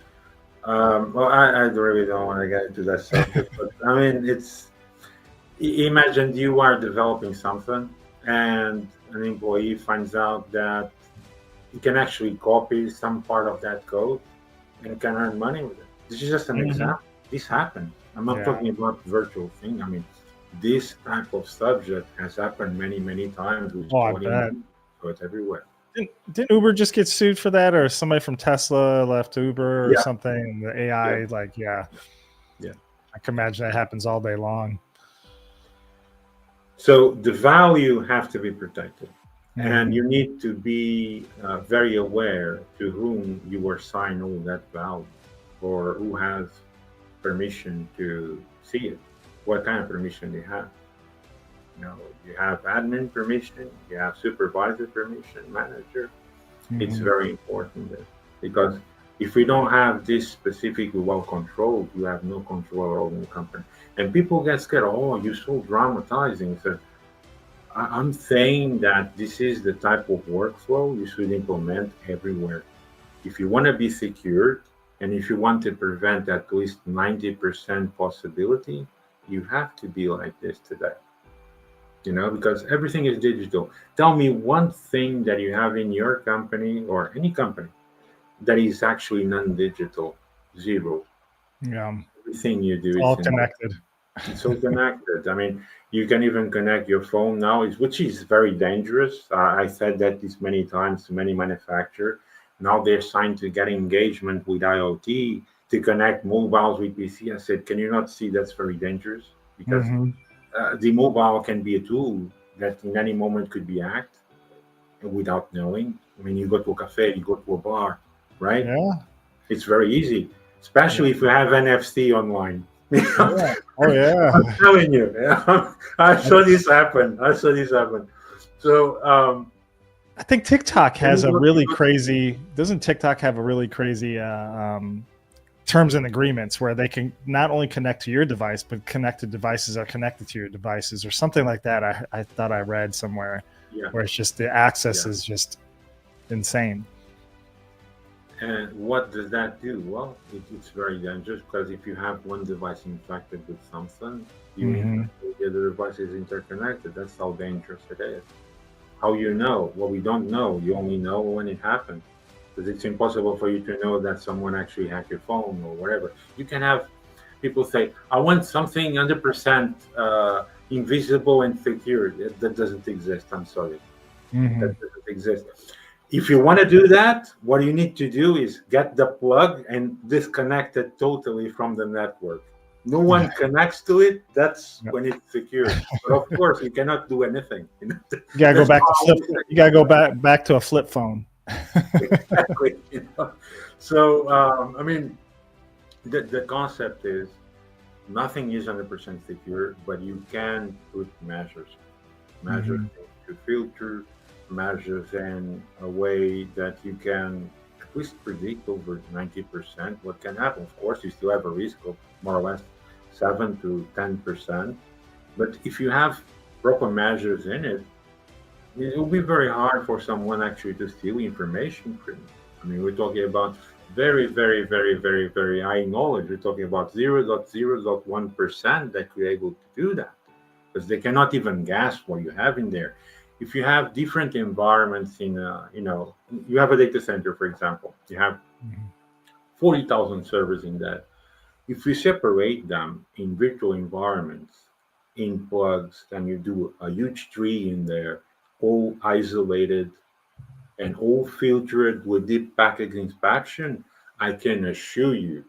well, I really don't want to get into that subject, but I mean, imagine you are developing something, and an employee finds out that he can actually copy some part of that code and can earn money with it. This is just an Hmm. example. This happens. I'm not Yeah. talking about virtual thing. I mean, this type of subject has happened many, many times with Oh, I coding. bet. So it's everywhere. Didn't Uber just get sued for that, or somebody from Tesla left Uber or Yeah, something? And the yeah, AI, like, yeah, yeah. I can imagine that happens all day long. So the value have to be protected, and Hmm. you need to be very aware to whom you assign all that value, or who has permission to see it, what kind of permission they have. You have admin permission, you have supervisor permission, manager. It's Hmm. very important there, because if we don't have this specifically well controlled, you have no control at all in the company. And people get scared. Oh, you're so dramatizing. So I'm saying that this is the type of workflow you should implement everywhere. If you want to be secured, and if you want to prevent at least 90% possibility, you have to be like this today. Because everything is digital. Tell me one thing that you have in your company or any company that is actually non-digital. Zero. Yeah, Everything you it's do is all in. connected. It's so connected. I mean, you can even connect your phone now, which is very dangerous. I said that this many times to many manufacturers. Now they're trying to get engagement with IoT to connect mobiles with PC. I said, can you not see that's very dangerous? Because Hmm. the mobile can be a tool that in any moment could be hacked without knowing. I mean, you go to a cafe, you go to a bar, right? Yeah, It's very easy, yeah, especially if you have NFC online. yeah. Oh, yeah. I'm telling you, yeah. I saw this happen. I saw this happen. So, I think TikTok when has you a go, really crazy. Doesn't TikTok have a really crazy terms and agreements where they can not only connect to your device, but connect to devices that are connected to your devices, or something like that? I thought I read somewhere yeah, where it's just the access yeah. is just insane. And what does that do? Well, it's very dangerous, because if you have one device infected with something, you Hmm. infect all the other devices interconnected. That's how dangerous it is. How you know? Well, we don't know. You only know when it happens, because it's impossible for you to know that someone actually hacked your phone or whatever. You can have people say, I want something 100% invisible and secure. That doesn't exist. I'm sorry. That Hmm. doesn't exist. If you want to do that, what you need to do is get the plug and disconnect it totally from the network. No Yeah. one connects to it. That's Yep. when it's secure. But of course, you cannot do anything. You gotta go That's back why to I flip. always say You gotta go back to a flip phone. exactly. So, I mean, the concept is nothing is 100% secure, but you can put measures Hmm. to filter, measures in a way that you can at least predict over 90% what can happen. Of course, you still have a risk of more or less 7 to 10%. But if you have proper measures in it, it will be very hard for someone actually to steal information from you. I mean, we're talking about very, very, very, very, very high knowledge. We're talking about 0.0.1% that you're able to do that. because they cannot even grasp what you have in there. If you have different environments in, you have a data center, for example, you have Mhm. 40,000 servers in that. If you separate them in virtual environments, in plugs, and you do a huge tree in there, all isolated and all filtered with deep packet inspection, I can assure you,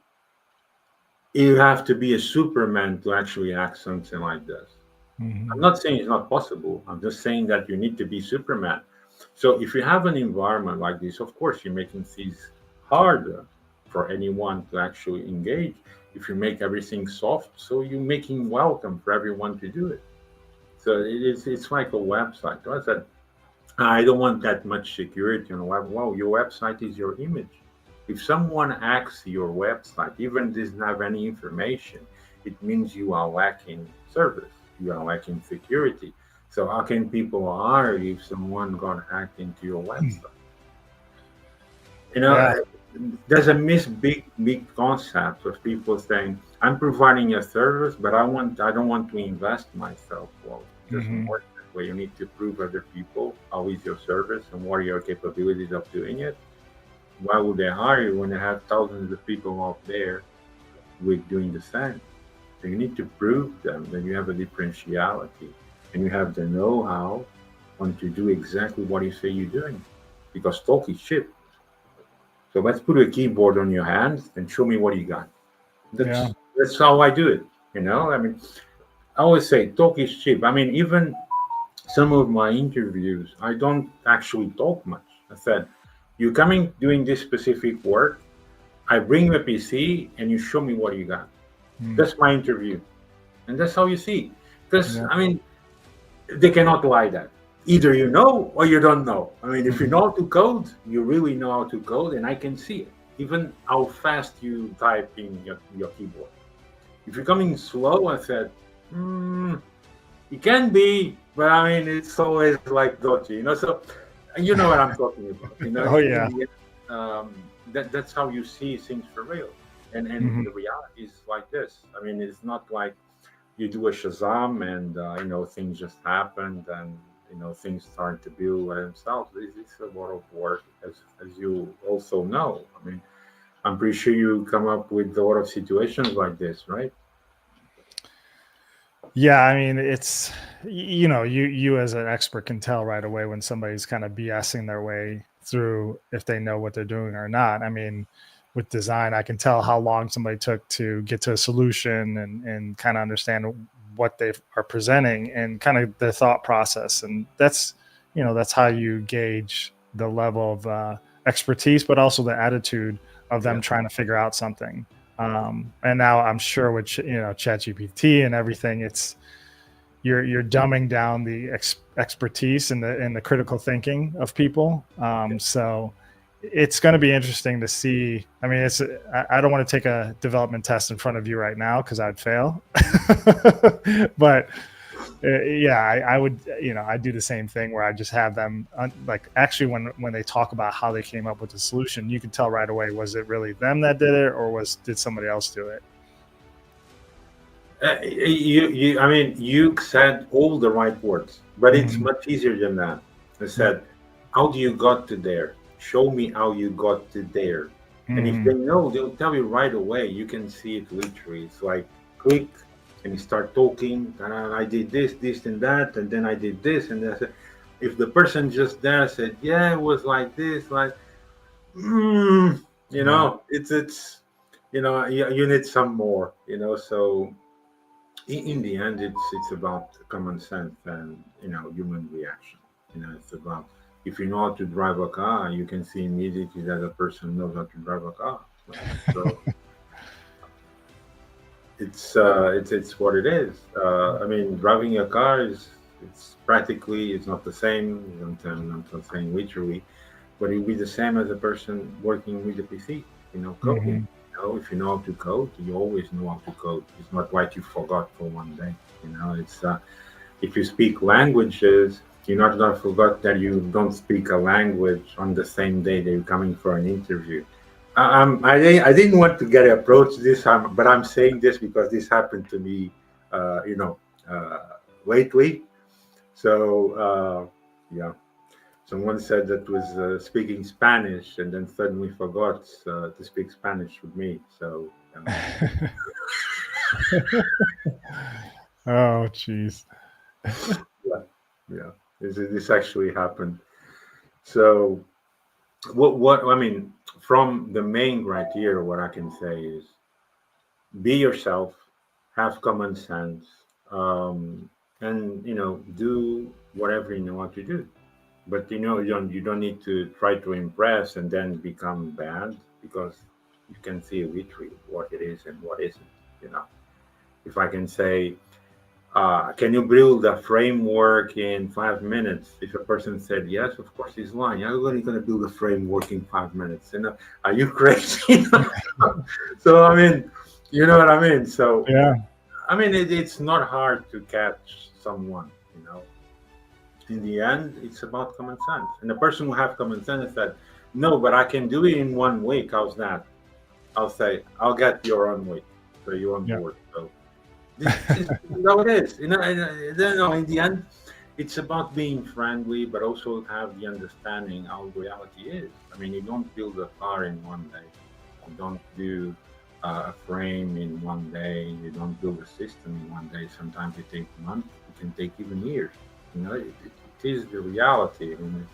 you have to be a Superman to actually hack something like this. I'm Mhm. not saying it's not possible. I'm just saying that you need to be Superman. So if you have an environment like this, of course, you're making things harder for anyone to actually engage. If you make everything soft, so you're making welcome for everyone to do it. So it's like a website. I said, I don't want that much security on a web. Well, your website is your image. If someone hacks your website, even doesn't have any information, it means you are lacking service. You are lacking security. So how can people hire if someone got hacked into your website? You know, Yeah. there's a big concept of people saying, "I'm providing a service, but I don't want to invest myself." Well, it doesn't Mhm. work that way. You need to prove other people how is your service and what are your capabilities of doing it. Why would they hire you when they have thousands of people out there with doing the same? So you need to prove them that you have a differentiality and you have the know-how on to do exactly what you say you're doing, because talk is cheap. So let's put a keyboard on your hands and show me what you got. Yeah. That's how I do it. I mean, I always say talk is cheap. I mean, even some of my interviews, I don't actually talk much. I said, "You coming doing this specific work? I bring you a PC and you show me what you got." Mm. That's my interview, and that's how you see. Because Yeah. I mean, they cannot lie that. Either you know or you don't know. I mean, if you Mhm. know how to code, you really know how to code, and I can see it. Even how fast you type in your keyboard. If you're coming slow, I said, it can be, but I mean, it's always like dodgy. So you know what I'm talking about. Oh In yeah. the end, that's how you see things for real. And Mhm. the reality is like this. I mean, it's not like you do a Shazam and things just happened and things start to build by themselves. It's a lot of work, as you also know. I mean, I'm pretty sure you come up with a lot of situations like this, right? Yeah, I mean, you as an expert can tell right away when somebody's kind of BSing their way through if they know what they're doing or not. I mean, with design, I can tell how long somebody took to get to a solution and kind of understand what they are presenting and kind of their thought process. And that's how you gauge the level of expertise, but also the attitude of them Yeah. trying to figure out something. And now I'm sure with ChatGPT and everything, it's you're dumbing down the expertise and the critical thinking of people. So it's going to be interesting to see. I mean, I don't want to take a development test in front of you right now because I'd fail, but yeah, I would, I do the same thing where I just have them like actually when they talk about how they came up with the solution, you can tell right away, was it really them that did it or did somebody else do it? I mean, you said all the right words, but it's Mhm. much easier than that. I Yeah. said, how do you got to there? Show me how you got to there. And if they Mhm. know, they'll tell you right away. You can see it literally. It's like click, and you start talking. I did this, and that, and then I did this, and that. If the person just there said, "Yeah, it was like this," like, mm, Yeah. it's you need some more. So in the end, it's about common sense and human reaction. It's about, if you know how to drive a car, you can see immediately that a person knows how to drive a car, right? So it's what it is. I mean, driving a car it's practically, it's not the same. I'm not saying literally, but it'll be the same as a person working with a PC. Coding. Mhm. If you know how to code, you always know how to code. It's not like you forgot for one day. It's if you speak languages, you're not gonna forget that you don't speak a language on the same day that you're coming for an interview. I didn't want to get approached this time, but I'm saying this because this happened to me. Uh, you know, uh, lately. So yeah, someone said that was speaking Spanish and then suddenly forgot to speak Spanish with me. So Oh, jeez. yeah, yeah, this actually happened. So what I mean, from the main criteria, what I can say is be yourself, have common sense, and do whatever you know how to do. But you don't need to try to impress and then become bad, because you can see literally what it is and what isn't. You know, if I can say, can you build a framework in 5 minutes? If a person said yes, of course he's lying. How are you going to build a framework in 5 minutes? Are you crazy? So I mean, you know what I mean. So Yeah. I mean, it's not hard to catch someone. You know, in the end, it's about common sense. And the person who have common sense said, "No, but I can do it in 1 week. How's that?" I'll say, "I'll get your own week, so you're on Yeah. board." So this is how it is. In the end, it's about being friendly, but also have the understanding how reality is. I mean, you don't build a car in 1 day. You don't do a frame in 1 day. You don't build a system in 1 day. Sometimes it takes months. It can take even years. It is the reality. I mean,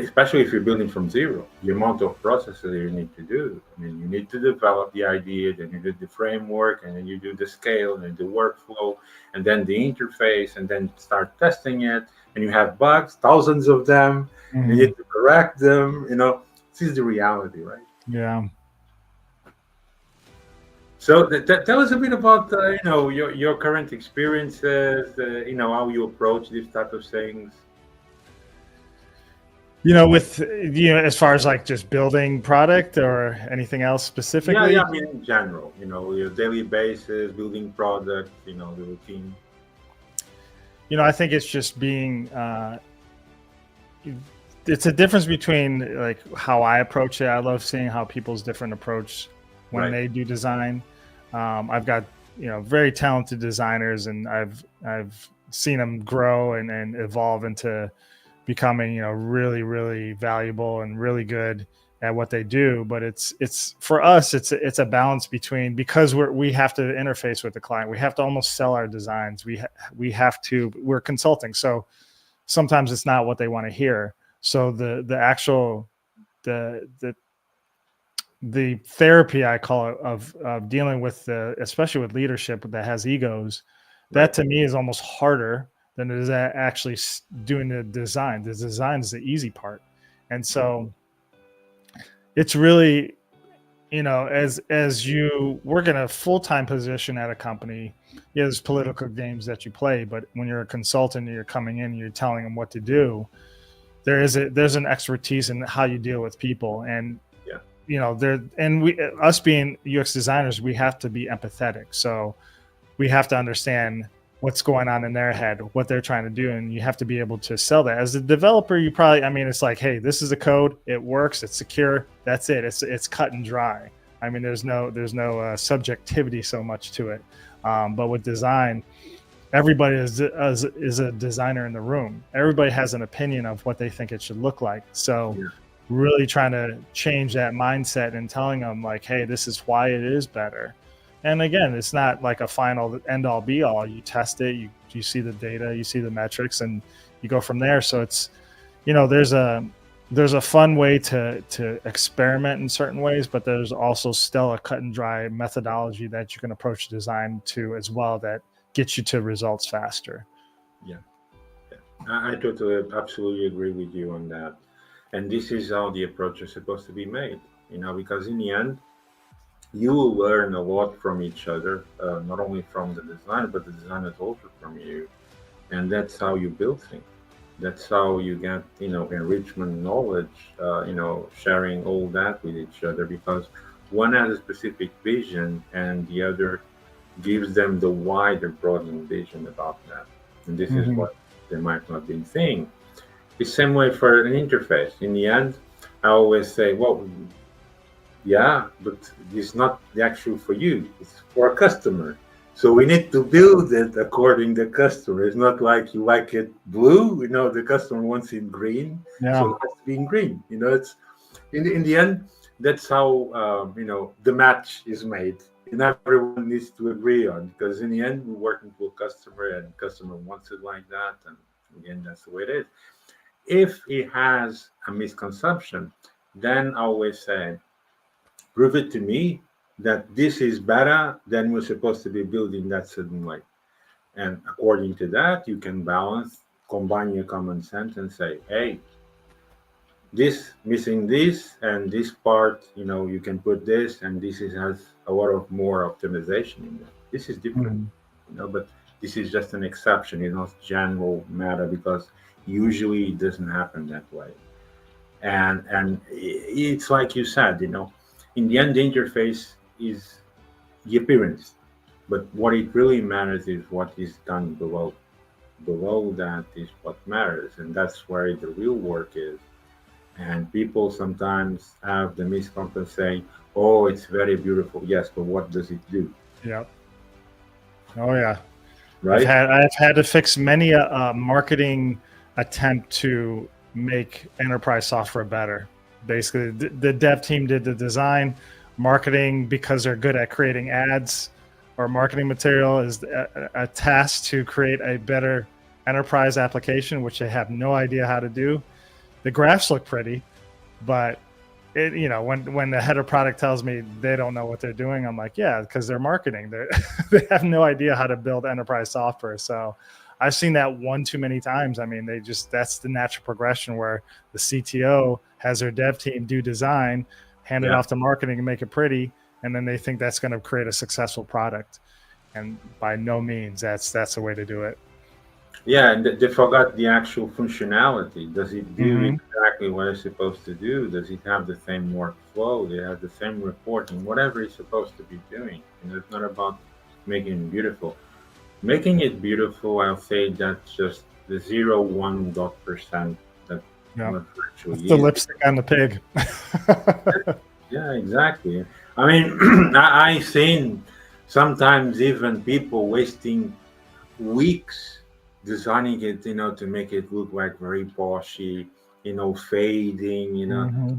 especially if you're building from zero, the amount of processes you need to do. I mean, you need to develop the idea, then you do the framework, and then you do the scale, and then the workflow, and then the interface, and then start testing it. And you have bugs, thousands of them, and you Mhm. need to correct them. This is the reality, right? Yeah. So tell us a bit about your current experiences. How you approach these type of things. With as far as like just building product or anything else Yeah, yeah. specifically. I mean, in general, your daily basis, building product, the routine. I think it's just being it's a difference between like how I approach it. I love seeing how people's different approach when Right. they do design. I've got very talented designers, and I've seen them grow and evolve into becoming really really valuable and really good at what they do. But it's for us it's a balance between, because we have to interface with the client, we have to almost sell our designs, we're consulting, so sometimes it's not what they want to hear. So the actual the therapy, I call it, of dealing with especially with leadership that has egos, that Right. to me is almost harder than it is actually doing the design. The design is the easy part. And so it's really, as you work in a full-time position at a company, there's political games that you play, but when you're a consultant and you're coming in and you're telling them what to do, there's an expertise in how you deal with people. And Yeah. us being UX designers, we have to be empathetic. So we have to understand what's going on in their head, what they're trying to do, and you have to be able to sell that. As a developer, it's like, hey, this is the code, it works, it's secure, that's it. It's cut and dry. I mean, there's no subjectivity so much to it. But with design, everybody is a designer in the room. Everybody has an opinion of what they think it should look like. So Yeah. really trying to change that mindset and telling them like, hey, this is why it is better. And again, it's not like a final end all be all. You test it, you see the data, you see the metrics, and you go from there. So it's, there's a fun way to experiment in certain ways, but there's also still a cut and dry methodology that you can approach design to as well, that gets you to results faster. Yeah. I totally, absolutely agree with you on that. And this is how the approach is supposed to be made, because in the end, you will learn a lot from each other, not only from the designer, but the designers also from you. And that's how you build things. That's how you get, enrichment knowledge, sharing all that with each other, because one has a specific vision and the other gives them the wider, broadened vision about that. And this is Mm-hmm. what they might not be seeing. The same way for an interface. In the end, I always say, well, yeah, but it's not the actual for you. It's for a customer. So we need to build it according to the customer. It's not like you like it blue, the customer wants it green, so Yeah. it has to be in green. It's in the end, that's how the match is made, and everyone needs to agree on, because in the end we're working for a customer, and customer wants it like that, and again, that's the way it is. If it has a misconception, then I always say, prove it to me that this is better than we're supposed to be building that certain way. And according to that, you can balance, combine your common sense and say, hey, this missing this, and this part, you can put this, and this has a lot of more optimization in there. This is different, Mhm. but this is just an exception. It's not general matter, because usually it doesn't happen that way. And it's like you said, in the end, the interface is the appearance, but what it really matters is what is done below. Below that is what matters, and that's where the real work is. And people sometimes have the misconception saying, oh, it's very beautiful. Yes, but what does it do? Yep. Oh yeah. Right? I've had to fix many a marketing attempt to make enterprise software better. Basically, the dev team did the design, marketing, because they're good at creating ads or marketing material, is a task to create a better enterprise application, which they have no idea how to do. The graphs look pretty, but when the head of product tells me they don't know what they're doing, I'm like, yeah, because they're marketing. They have no idea how to build enterprise software. So I've seen that one too many times. I mean, that's the natural progression where the CTO has their dev team do design, hand it Yeah. off to marketing and make it pretty, and then they think that's going to create a successful product. And by no means that's the way to do it. Yeah, and they forgot the actual functionality. Does it do Mm-hmm. exactly what it's supposed to do? Does it have the same workflow? They have the same reporting, whatever it's supposed to be doing. And it's not about making it beautiful. Making it beautiful, I'll say that's just the 0.1% that Yeah, what it's actually the is. lipstick on the pig. Yeah, exactly. I mean, I've seen sometimes even people wasting weeks designing it, to make it look like very poshy, fading, Mm-hmm.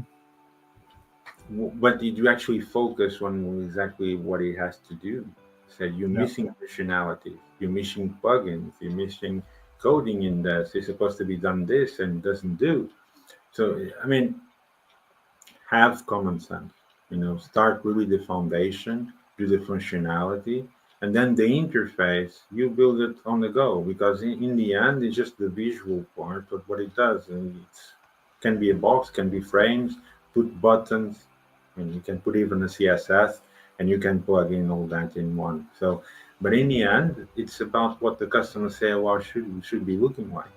But did you actually focus on exactly what it has to do? So you're Yeah. missing functionality, you're missing plugins, you're missing coding in this. It's supposed to be done this and doesn't do. So, I mean, have common sense. Start really the foundation, do the functionality, and then the interface, you build it on the go, because in the end, it's just the visual part of what it does. And it can be a box, can be frames, put buttons, and you can put even a CSS, and you can plug in all that in one. So, but in the end, it's about what the customer say, well, should be looking like,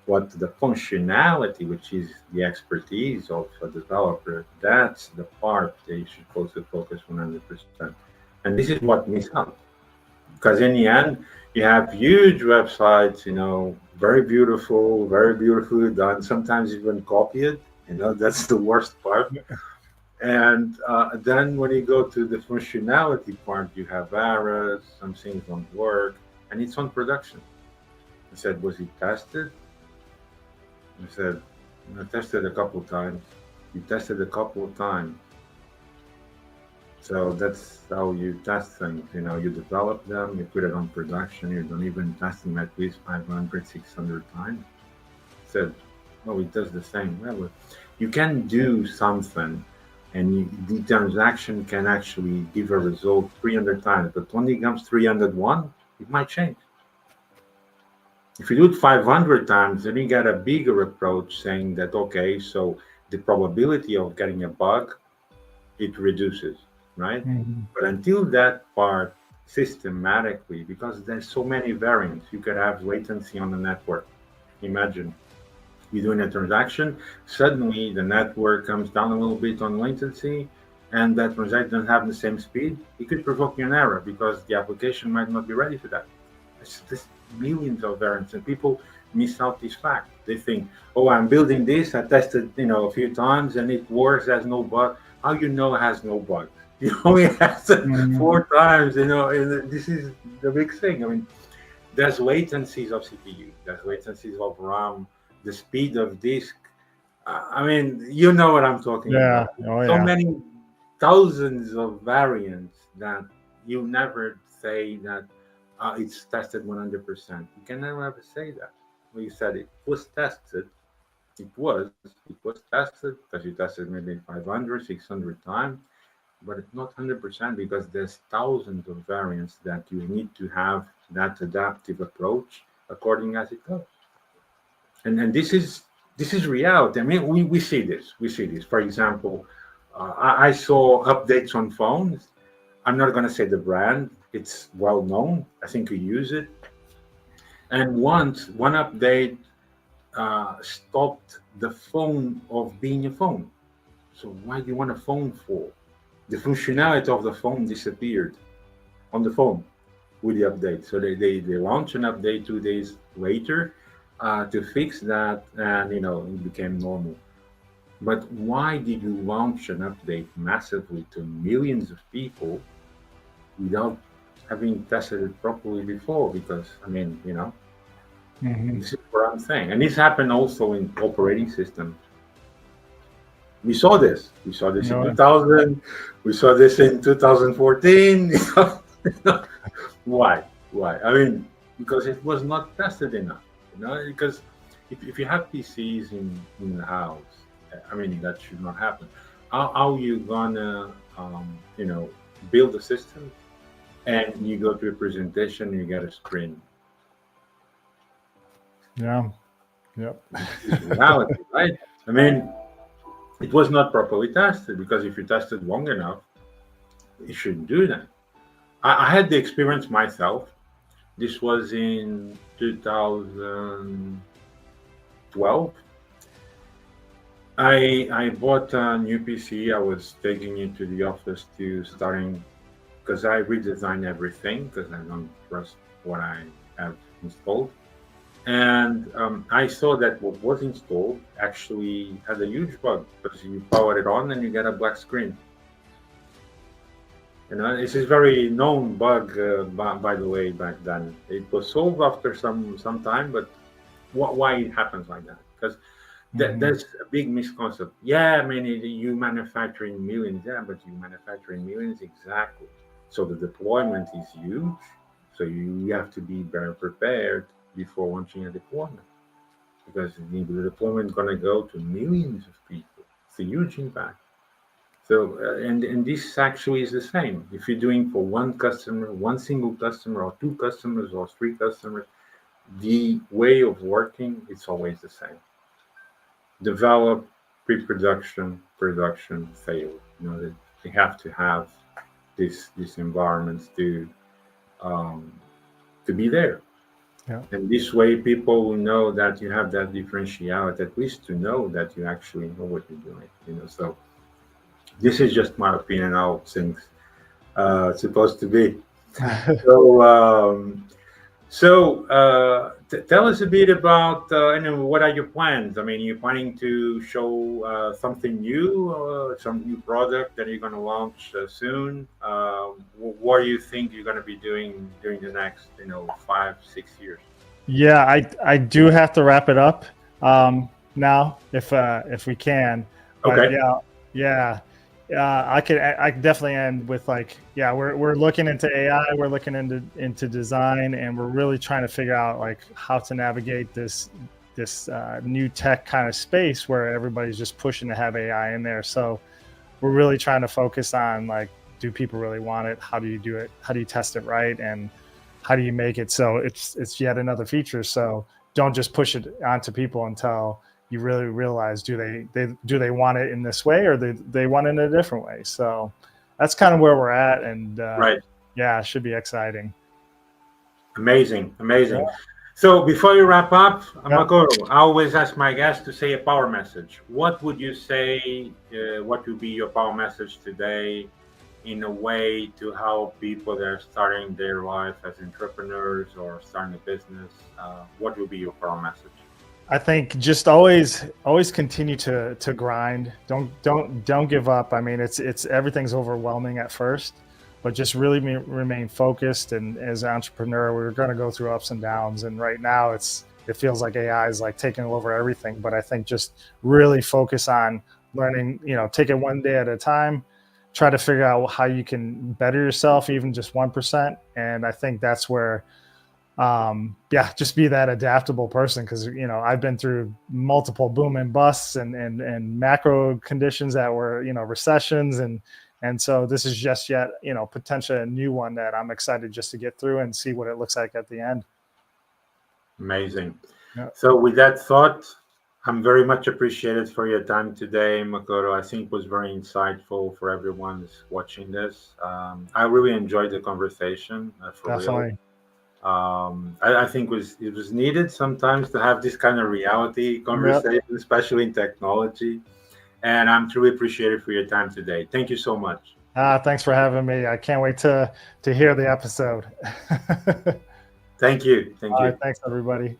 what the functionality, which is the expertise of a developer, that's the part they should also focus 100%. And this is what miss out. Because in the end, you have huge websites, very beautiful, very beautifully done, sometimes even copied. That's the worst part. And then when you go to the functionality part, you have errors, some things don't work, and it's on production. I said, was it tested? I said, I tested a couple times. You tested a couple of times. So that's how you test things. You develop them, you put it on production, you don't even test them at least 500, 600 times. I said, oh, it does the same. Well, you can do something, and the transaction can actually give a result 300 times, but when it comes 301, it might change. If you do it 500 times, then you get a bigger approach saying that, okay, so the probability of getting a bug, it reduces, right? Mm-hmm. But until that part systematically, because there's so many variants, you could have latency on the network. Imagine you're doing a transaction, suddenly the network comes down a little bit on latency, and that transaction doesn't have the same speed. It could provoke you an error because the application might not be ready for that. There's millions of variants, and people miss out this fact. They think, "Oh, I'm building this. I tested, a few times, and it works. Has no bug." How you know it has no bugs? You only have it Mhm. 4 times, and this is the big thing. I mean, there's latencies of CPU, there's latencies of RAM, the speed of disk. I mean, you know what I'm talking Yeah. about. Oh So yeah. many thousands of variants that you never say that it's tested 100%. You can never ever say that. Well, you said it was tested. It was tested because you tested maybe 500, 600 times, but it's not 100% because there's thousands of variants that you need to have that adaptive approach according as it goes. And this is reality. I mean, we see this. We see this. For example, I saw updates on phones. I'm not going to say the brand. It's well known. I think you use it. And once one update stopped the phone of being a phone. So why do you want a phone for? The functionality of the phone disappeared on the phone with the update. So they launched an update 2 days later to fix that, and it became normal. But why did you launch an update massively to millions of people without having tested it properly before? Because I mean, Hmm. this is what I'm saying, and this happened also in operating systems. We saw this. We saw this in No. 2000. We saw this in 2014. Why? Why? I mean, because it was not tested enough. Because if you have PCs in the house, I mean, that should not happen. How you gonna build a system and you go to a presentation and you get a screen? Yeah. Yep. This is reality, right? I mean, it was not properly tested because if you tested long enough, you shouldn't do that. I had the experience myself. This was in 2012. I bought a new PC. I was taking it to the office to starting because I redesign everything because I don't trust what I have installed. And I saw that what was installed actually had a huge bug because you power it on and you get a black screen. This is very known bug, by the way, back then. It was solved after some time, but why it happens like that? Because Hmm. there's a big misconception. Yeah, I mean, you manufacture in millions, yeah, but you manufacture in millions exactly. So the deployment is huge. So you have to be very prepared before launching a deployment because the deployment is going to go to millions of people. It's a huge impact. So, and this actually is the same. If you're doing for one customer, one single customer, or two customers, or three customers, the way of working it's always the same. Develop, pre-production, production, fail. They have to have these environments um, to be there. Yeah. And this way, people will know that you have that differentiality, at least to know that you actually know what you're doing. So this is just my opinion how things supposed to be. So, tell us a bit about, what are your plans? I mean, you're planning to show something new, some new product that you're going to launch soon. What do you think you're going to be doing during the next, 5, 6 years? Yeah, I do have to wrap it up now if we can. But Okay. yeah, yeah. I could definitely end with like, yeah, we're looking into AI, we're looking into design, and we're really trying to figure out like how to navigate this new tech kind of space where everybody's just pushing to have AI in there. So we're really trying to focus on like, do people really want it? How do you do it? How do you test it right? And how do you make it so it's yet another feature? So don't just push it onto people until you really realize do they want it in this way or they want it in a different way. So that's kind of where we're at, and Right. yeah, it should be exciting. Amazing. Yeah, Amazing. So before you wrap up, yeah. Makoto, I always ask my guests to say a power message. What would you say? What would be your power message today, in a way to help people that are starting their life as entrepreneurs or starting a business? What would be your power message? I think just always continue to grind. Don't give up. I mean, it's everything's overwhelming at first, but just really remain focused. And as an entrepreneur, we're going to go through ups and downs. And right now, it feels like AI is like taking over everything. But I think just really focus on learning. Take it one day at a time. Try to figure out how you can better yourself, even just 1%. And I think that's where. Just be that adaptable person, because I've been through multiple boom and busts and macro conditions that were recessions, and so this is just yet potentially a new one that I'm excited just to get through and see what it looks like at the end. Amazing. Yeah. So with that thought, I'm very much appreciated for your time today, Makoto. I think it was very insightful for everyone who's watching this. I really enjoyed the conversation. For Definitely. real. I think it was needed sometimes to have this kind of reality conversation, especially in technology. And I'm truly appreciated for your time today. Thank you so much. Thanks for having me. I can't wait to hear the episode. Thank you. All right, thanks everybody.